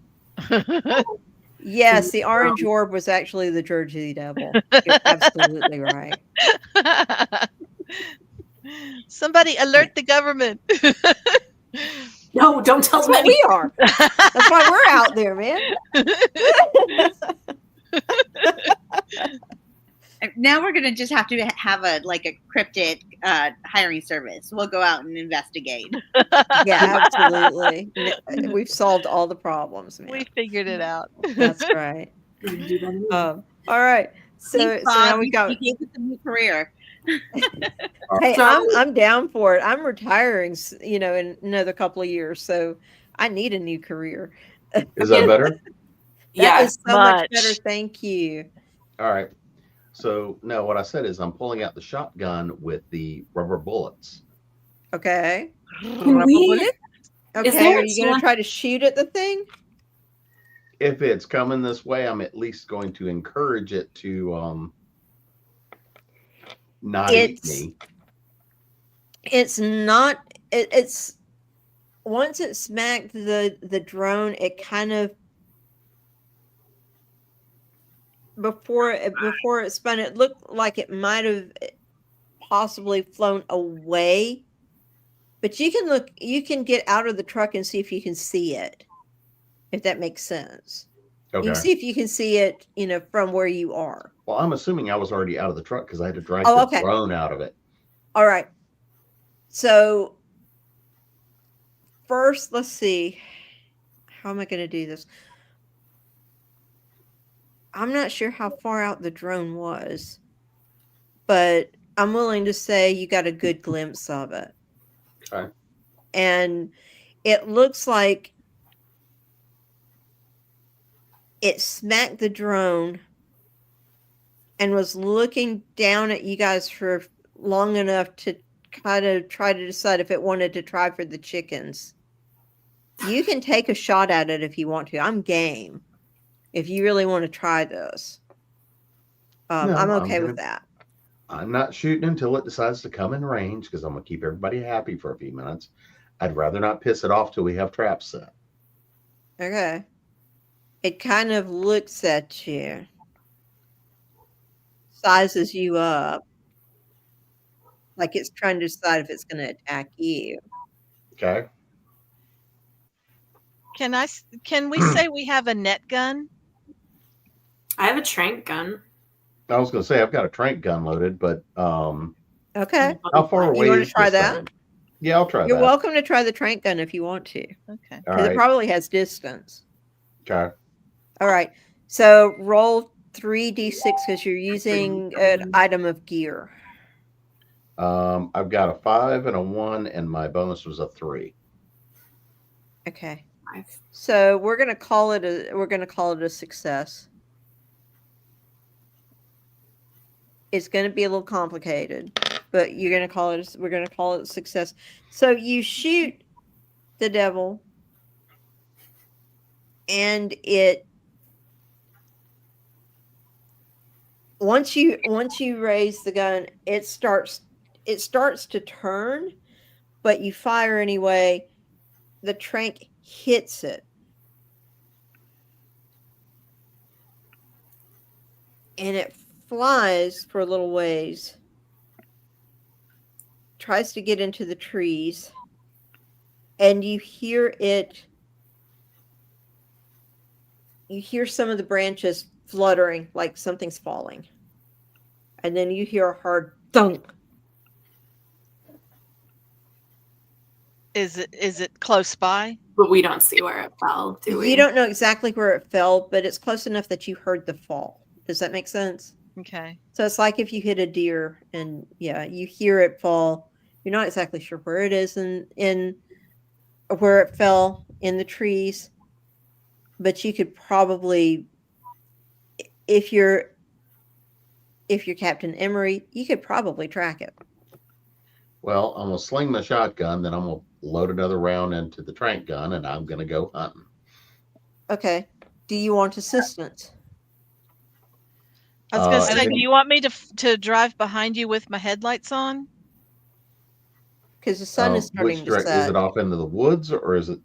B: Yes, the orange orb was actually the Jersey Devil. You're absolutely right.
H: Somebody alert the government.
I: No, don't tell
B: That's
I: them
B: what
I: anything.
B: we are. That's why we're out there, man.
G: Now we're gonna just have to have a cryptid hiring service. We'll go out and investigate.
B: Yeah, absolutely. We've solved all the problems, man.
H: We figured it out.
B: That's right.
I: You can do that anyway.
B: All right. So,
G: Thanks,
B: so now
G: Bob.
B: we got.
G: You gave us a new career.
B: Hey,
I: So-
B: I'm down for it. I'm retiring, in another couple of years, so I need a new career.
F: Is that better?
B: That
I: Yeah.
B: is so much
H: Much.
B: better. Thank you.
F: All right. So no, what I said is I'm pulling out the shotgun with the rubber bullets.
B: Okay.
I: Can we?
B: Okay.
I: there
B: Are you going to
I: some-
B: try to shoot at the thing?
F: If it's coming this way, I'm at least going to encourage it to not eat
B: It's-
F: me.
B: It's not. It's once it smacked the drone, it kind of before it spun, it looked like it might have possibly flown away. But you can get out of the truck and see if you can see it, if that makes sense. You
F: Okay.
B: can see if you can see it, from where you are.
F: Well, I'm assuming I was already out of the truck because I had to drag
B: Oh,
F: the
B: okay.
F: drone out of it.
B: All right. So first, let's see. How am I going to do this? I'm not sure how far out the drone was, but I'm willing to say you got a good glimpse of it.
F: Okay.
B: And it looks like it smacked the drone and was looking down at you guys for long enough to kind of try to decide if it wanted to try for the chickens. You can take a shot at it if you want to. I'm game. If you really want to try this,
F: No,
B: I'm
F: I'm
B: okay
F: gonna-
B: with that.
F: I'm not shooting until it decides to come in range because I'm going to keep everybody happy for a few minutes. I'd rather not piss it off till we have traps set.
B: Okay. It kind of looks at you, sizes you up, like it's trying to decide if it's going to attack you.
F: Okay.
H: Can we say we have a net gun?
I: I have a trank gun.
F: I was going to say I've got a trank gun loaded, but
B: Okay.
F: how far
B: You
F: away
B: wanna
F: is
B: try
F: this
B: that?
F: thing? Yeah, I'll try
B: You're
F: that.
B: welcome to try the trank gun if you want to,
H: Okay.
F: All
B: because it
F: right.
B: probably has distance.
F: Okay.
B: All right. So roll 3d6 because you're using an item of gear.
F: I've got a 5 and a 1, and my bonus was a 3.
B: Okay.
I: 5.
B: So we're gonna call it a success. It's gonna be a little complicated, but we're gonna call it a success. So you shoot the devil, and once you raise the gun, it starts to turn, but you fire anyway. The trank hits it, and it flies for a little ways, tries to get into the trees, and you hear some of the branches fluttering like something's falling, and then you hear a hard thunk.
H: Is it close by?
I: But we don't see where it fell, do we?
B: You don't know exactly where it fell, but it's close enough that you heard the fall. Does that make sense?
H: Okay.
B: So it's like if you hit a deer and you hear it fall. You're not exactly sure where it is in where it fell in the trees, but you could probably, if you're Captain Emery, you could probably track it.
F: Well, I'm going to sling my shotgun, then I'm going to load another round into the trank gun, and I'm going to go hunting.
B: Okay. Do you want assistance?
H: I was going to say,
F: if
H: do you want me to drive behind you with my headlights on?
B: Because the sun is starting
F: which
B: to
F: direct,
B: set.
F: is it off into the woods, or is it?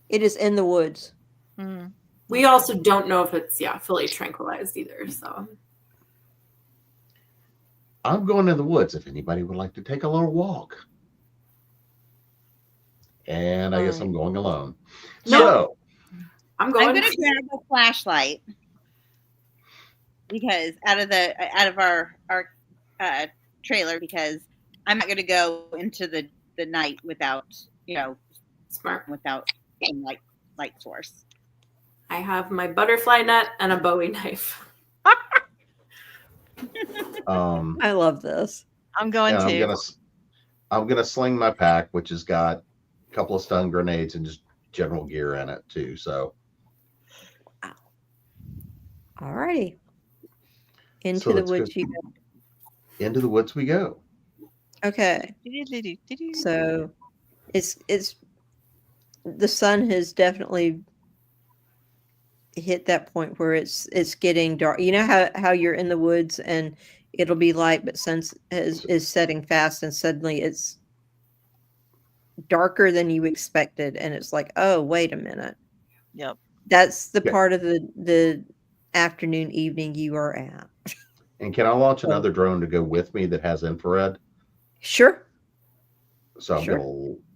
B: It is in the woods.
H: Mm.
I: We also don't know if it's fully tranquilized either. So
F: I'm going in the woods if anybody would like to take a little walk. And I guess I'm going alone.
I: No.
F: So
I: I'm going.
G: I'm gonna grab a flashlight because out of our trailer, because I'm not gonna go into the night without
I: Smart.
G: without a light source.
I: I have my butterfly net and a Bowie knife.
B: I love this.
H: I'm going to.
F: I'm gonna sling my pack, which has got a couple of stun grenades and just general gear in it too. So
B: Alrighty. Into
F: So
B: the
F: let's
B: woods
F: go.
B: you go.
F: Into the woods we go.
B: Okay. So it's the sun has definitely hit that point where it's getting dark. You know how you're in the woods and it'll be light, but sun is setting fast, and suddenly it's darker than you expected, and it's like, oh, wait a minute.
H: Yep.
B: That's the
F: Yeah.
B: part of the afternoon, evening you are at.
F: And can I launch another drone to go with me that has infrared?
B: Sure.
F: So I'm
B: Sure.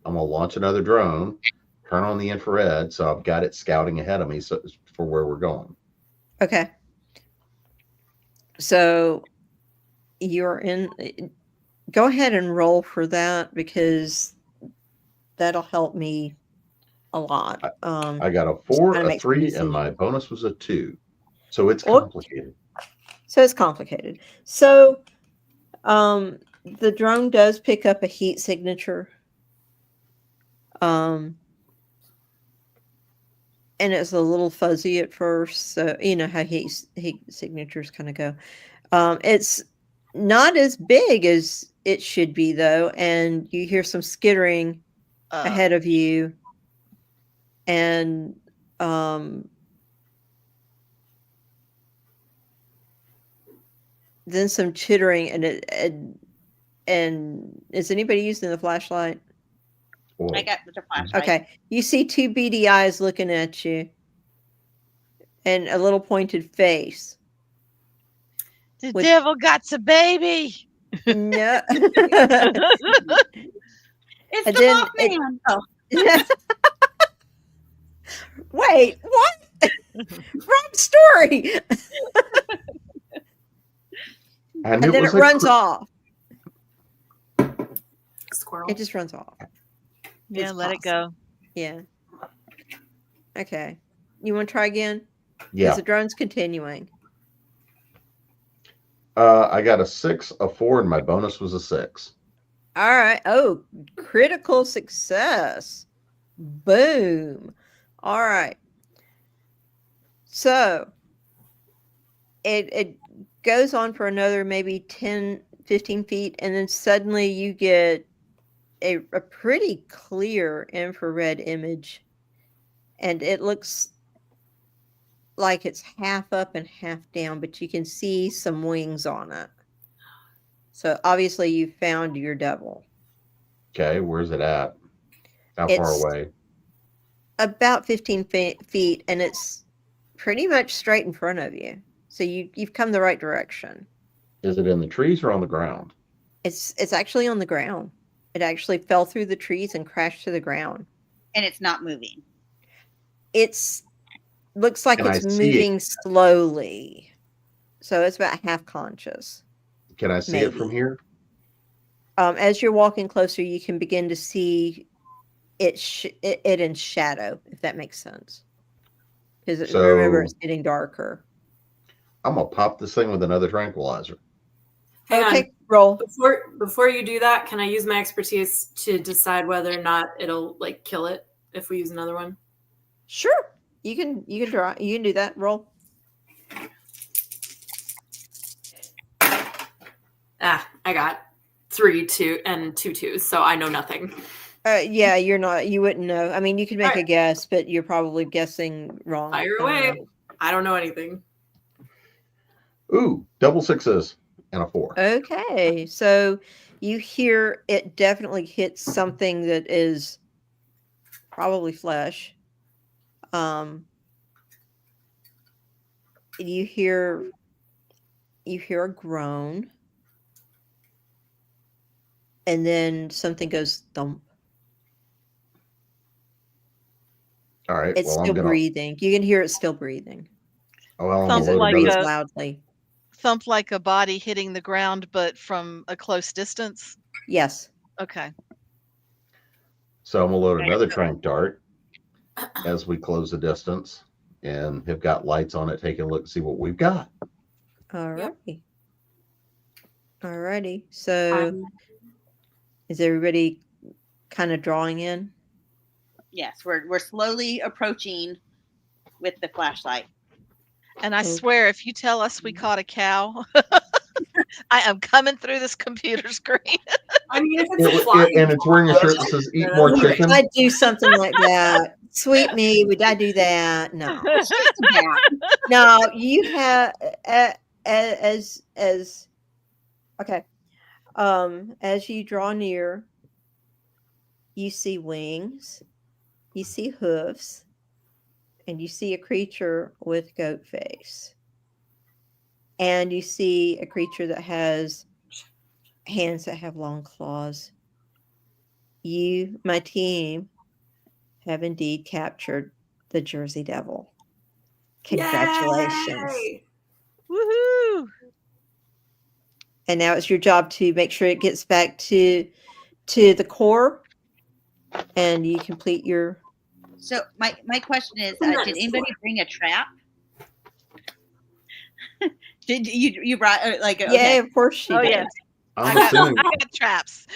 F: gonna launch another drone, turn on the infrared, so I've got it scouting ahead of me for where we're going.
B: Okay. So you're in. Go ahead and roll for that, because that'll help me a lot.
F: I got a 4,
B: Kinda
F: a
B: makes my
F: 3, and my
B: decision.
F: bonus was a 2. So it's
B: Well,
F: complicated.
B: So it's complicated. So the drone does pick up a heat signature. And it's a little fuzzy at first. So you know how heat signatures kind of go. It's not as big as it should be, though, and you hear some skittering ahead of you, and then some chittering, and is anybody using the flashlight?
F: Well,
G: I got the flashlight.
B: Okay, you see two beady eyes looking at you, and a little pointed face.
H: The
B: With-
H: devil got a baby.
B: No.
G: It's
B: And
G: the
B: then
G: Mothman. Oh,
B: Wait, what? Wrong story.
F: and
B: And then it
F: a
B: runs off.
I: squirrel.
B: It just runs off.
H: Yeah,
B: It's
H: let it
B: possible.
H: go.
B: Yeah. Okay. You want to try again? Because
F: Yeah.
B: the drone's continuing.
F: I got a 6, a 4, and my bonus was a 6.
B: All right. Oh, critical success. Boom. All right. So it goes on for another maybe 10, 15 feet, and then suddenly you get a pretty clear infrared image, and it looks like it's half up and half down, but you can see some wings on it. So obviously you found your devil.
F: Okay, where's it at? How far
B: It's
F: away?
B: about 15 feet, and it's pretty much straight in front of you. So you've come the right direction.
F: Is it in the trees or on the ground?
B: It's actually on the ground. It actually fell through the trees and crashed to the ground.
G: And it's not moving.
B: It's looks like
F: Can I
B: it's
F: see it?
B: moving slowly. So it's about half conscious.
F: Can I see it from
B: Maybe.
F: here?
B: As you're walking closer, you can begin to see it in shadow, if that makes sense. Because remember, it's getting darker.
F: I'm gonna pop this thing with another tranquilizer.
I: Hang
B: Okay,
I: on.
B: roll.
I: Before you do that, can I use my expertise to decide whether or not it'll like kill it if we use another one?
B: Sure. You can draw. You can do that. Roll.
I: I got 3, 2, and 2 2s, so I know nothing.
B: Yeah, you wouldn't know. I mean, you could make a
I: Alright.
B: guess, but you're probably guessing wrong.
I: Fire
B: I don't
I: away.
B: know.
I: I don't know anything.
F: Ooh, double 6s and a 4.
B: Okay, so you hear it definitely hits something that is probably flesh. You hear a groan, and then something goes thump.
F: All right.
B: It's
F: Well,
B: still breathing. You can hear it still breathing.
F: I'm gonna
H: Thump
F: load
H: like
B: Breathes
F: another.
B: loudly.
H: Thump like a body hitting the ground, but from a close distance.
B: Yes.
H: Okay.
F: So I'm gonna load another trank dart as we close the distance, and have got lights on it. Take a look and see what we've got.
B: Alrighty. Alrighty. So
I: Um,
B: is everybody kind of drawing in?
G: Yes, we're slowly approaching with the flashlight.
H: And I
B: Okay.
H: swear, if you tell us we caught a cow, I am coming through this computer screen.
I: I mean, if it's a flying
F: And it's wearing a shirt that says "Eat more chicken."
B: I'd do something like that. Sweet me, would I do that? No.
G: It's just a bat.
B: No, you have as okay. As you draw near, you see wings, you see hooves, and you see a creature with goat face. And you see a creature that has hands that have long claws. You, my team, have indeed captured the Jersey Devil. Congratulations.
I: Yay!
H: Woohoo!
B: And now it's your job to make sure it gets back to the core, and you complete your.
G: So my question is,
I: Nice.
G: did anybody bring a trap? Did you brought like
B: Yeah,
G: okay.
B: of course she
H: Oh,
B: did.
H: yes.
F: I'm assuming.
H: I got traps.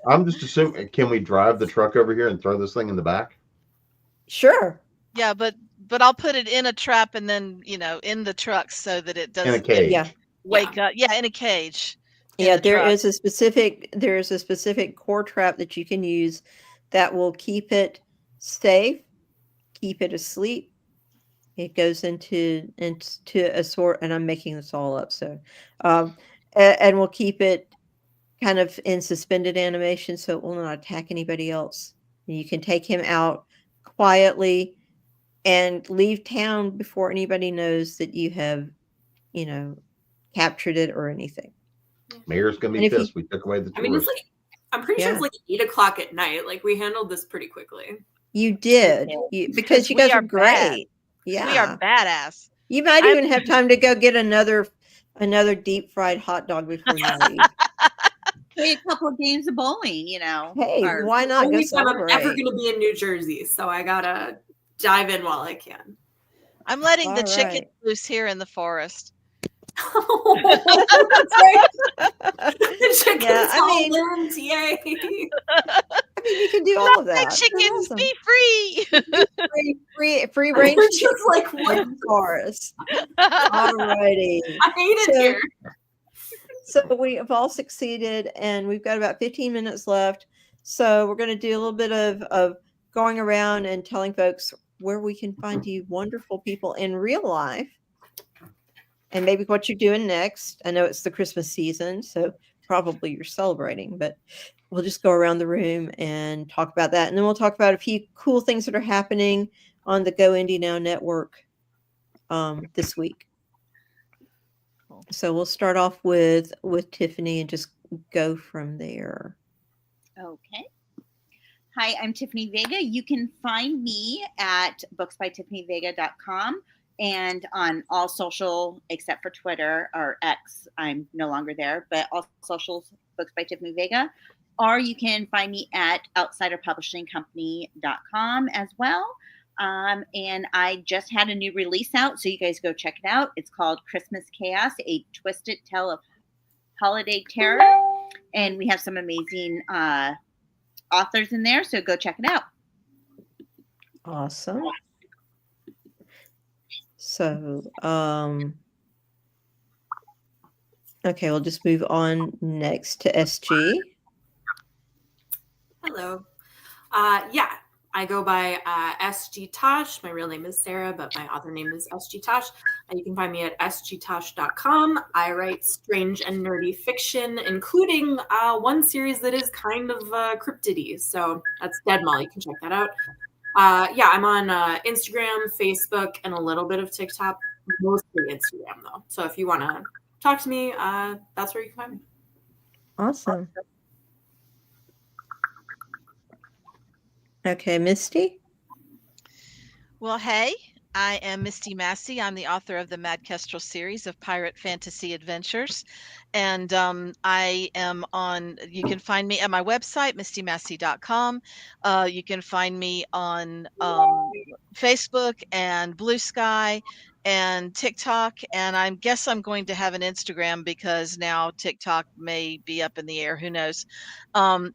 F: I'm just assuming. Can we drive the truck over here and throw this thing in the back?
B: Sure.
H: Yeah, but I'll put it in a trap and then, in the truck so that it
F: In a
H: doesn't
F: cage.
B: Yeah.
H: wake up. Yeah, in a cage. in
B: Yeah,
H: the
B: there
H: truck.
B: is a specific core trap that you can use that will keep it safe, keep it asleep. It goes into a sort, and I'm making this all up, so and we'll keep it kind of in suspended animation so it will not attack anybody else. You can take him out quietly and leave town before anybody knows that you have, captured it or anything.
F: Mayor's gonna
B: And
F: be
B: if you-
F: pissed. We took away the
I: I mean, it's
F: tourists.
I: I'm pretty sure
B: Yeah.
I: it's like 8 o'clock at night. Like we handled this pretty quickly.
B: You did because you
H: we
B: guys
H: are
B: are great. Yeah,
H: We are badass.
B: you might
H: I'm-
B: even have time to go get another deep fried hot dog before you leave.
G: play a couple of games of bowling, you know.
B: Hey,
G: or-
B: why not go
I: Only time I'm ever
B: celebrate?
I: going to be in New Jersey, so I gotta dive in while I can.
H: I'm letting the
B: All
H: chicken
B: right.
H: loose here in the forest.
I: That's right. The chickens
B: Yeah, I
I: all
B: mean-
I: learned, yay.
B: I mean, you can do all of
H: Hey,
B: that. That's
H: chickens,
B: awesome.
H: be free!
B: Free range
I: We're just
B: chickens
I: like,
B: in
I: what?
B: the forest. All righty.
I: I hate it
B: So-
I: here.
B: So we have all succeeded, and we've got about 15 minutes left. So we're going to do a little bit of going around and telling folks where we can find you wonderful people in real life, and maybe what you're doing next. I know it's the Christmas season, so probably you're celebrating, but we'll just go around the room and talk about that. And then we'll talk about a few cool things that are happening on the Go Indie Now network this week. So we'll start off with Tiffany and just go from there.
G: Okay. Hi, I'm Tiffany Vega. You can find me at booksbytiffanyvega.com and on all social except for Twitter or X. I'm no longer there, but all socials, Books by Tiffany Vega. Or you can find me at outsiderpublishingcompany.com as well. And I just had a new release out, so you guys go check it out. It's called Christmas Chaos, a twisted tale of holiday terror. And we have some amazing authors in there, so go check it out.
B: Awesome. So, okay, we'll just move on next to SG.
I: Hello. Yeah, I go by SG Tosh. My real name is Sarah, but my author name is SG Tosh. You can find me at sgtosh.com. I write strange and nerdy fiction, including one series that is kind of cryptid-y. So that's Dead Mall. You can check that out. Yeah, I'm on Instagram, Facebook, and a little bit of TikTok. Mostly Instagram, though. So if you want to talk to me, that's where you can find me.
B: Awesome. Okay, Misty.
H: Well, hey, I am Misty Massey. I'm the author of the Mad Kestrel series of pirate fantasy adventures. And I am on, you can find me at my website, mistymassey.com. You can find me on Facebook and Blue Sky and TikTok. And I guess I'm going to have an Instagram because now TikTok may be up in the air. Who knows? And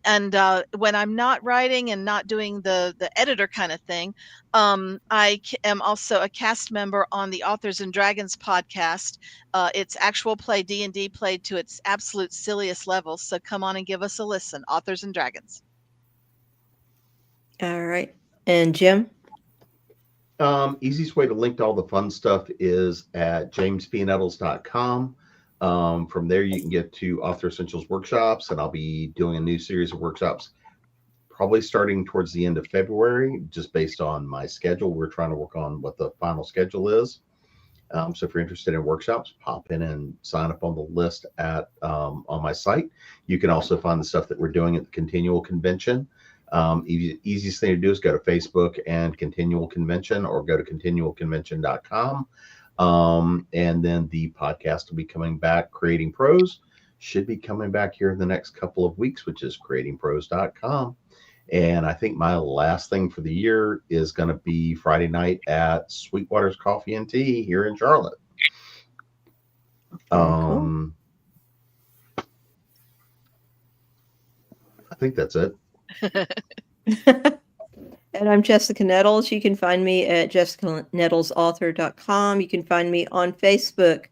H: when I'm not writing and not doing the editor kind of thing, I am also a cast member on the Authors and Dragons podcast. It's actual play D&D played to its absolute silliest levels. So come on and give us a listen. Authors and Dragons.
B: All right. And Jim?
F: Easiest way to link to all the fun stuff is at jamespnettles.com. From there, you can get to Author Essentials workshops, and I'll be doing a new series of workshops probably starting towards the end of February, just based on my schedule. We're trying to work on what the final schedule is. So if you're interested in workshops, pop in and sign up on the list at on my site. You can also find the stuff that we're doing at the Continual Convention. Easiest thing to do is go to Facebook and Continual Convention, or go to continualconvention.com. And then the podcast will be coming back. Creating Prose should be coming back here in the next couple of weeks, which is creatingprose.com. And I think my last thing for the year is going to be Friday night at Sweetwater's Coffee and Tea here in Charlotte.
B: Cool.
F: I think that's it.
B: And I'm Jessica Nettles. You can find me at jessicanettlesauthor.com. You can find me on Facebook,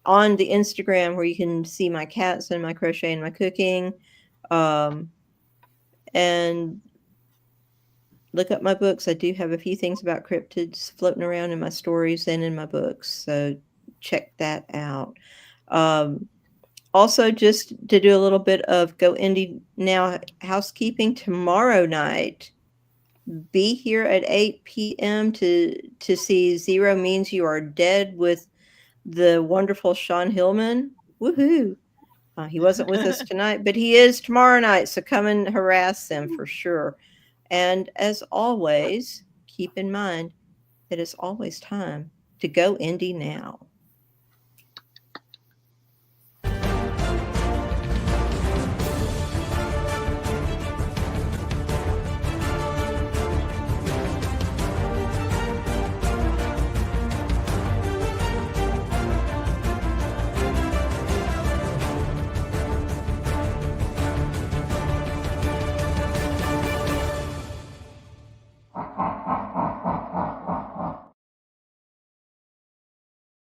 B: on the Instagram, where you can see my cats and my crochet and my cooking. And look up my books. I do have a few things about cryptids floating around in my stories and in my books, so check that out. Also, just to do a little bit of Go Indie Now housekeeping, tomorrow night, be here at 8 p.m. to see Zero Means You Are Dead with the wonderful Sean Hillman. Woohoo! He wasn't with us tonight, but he is tomorrow night, so come and harass him for sure. And as always, keep in mind, it is always time to go indie now.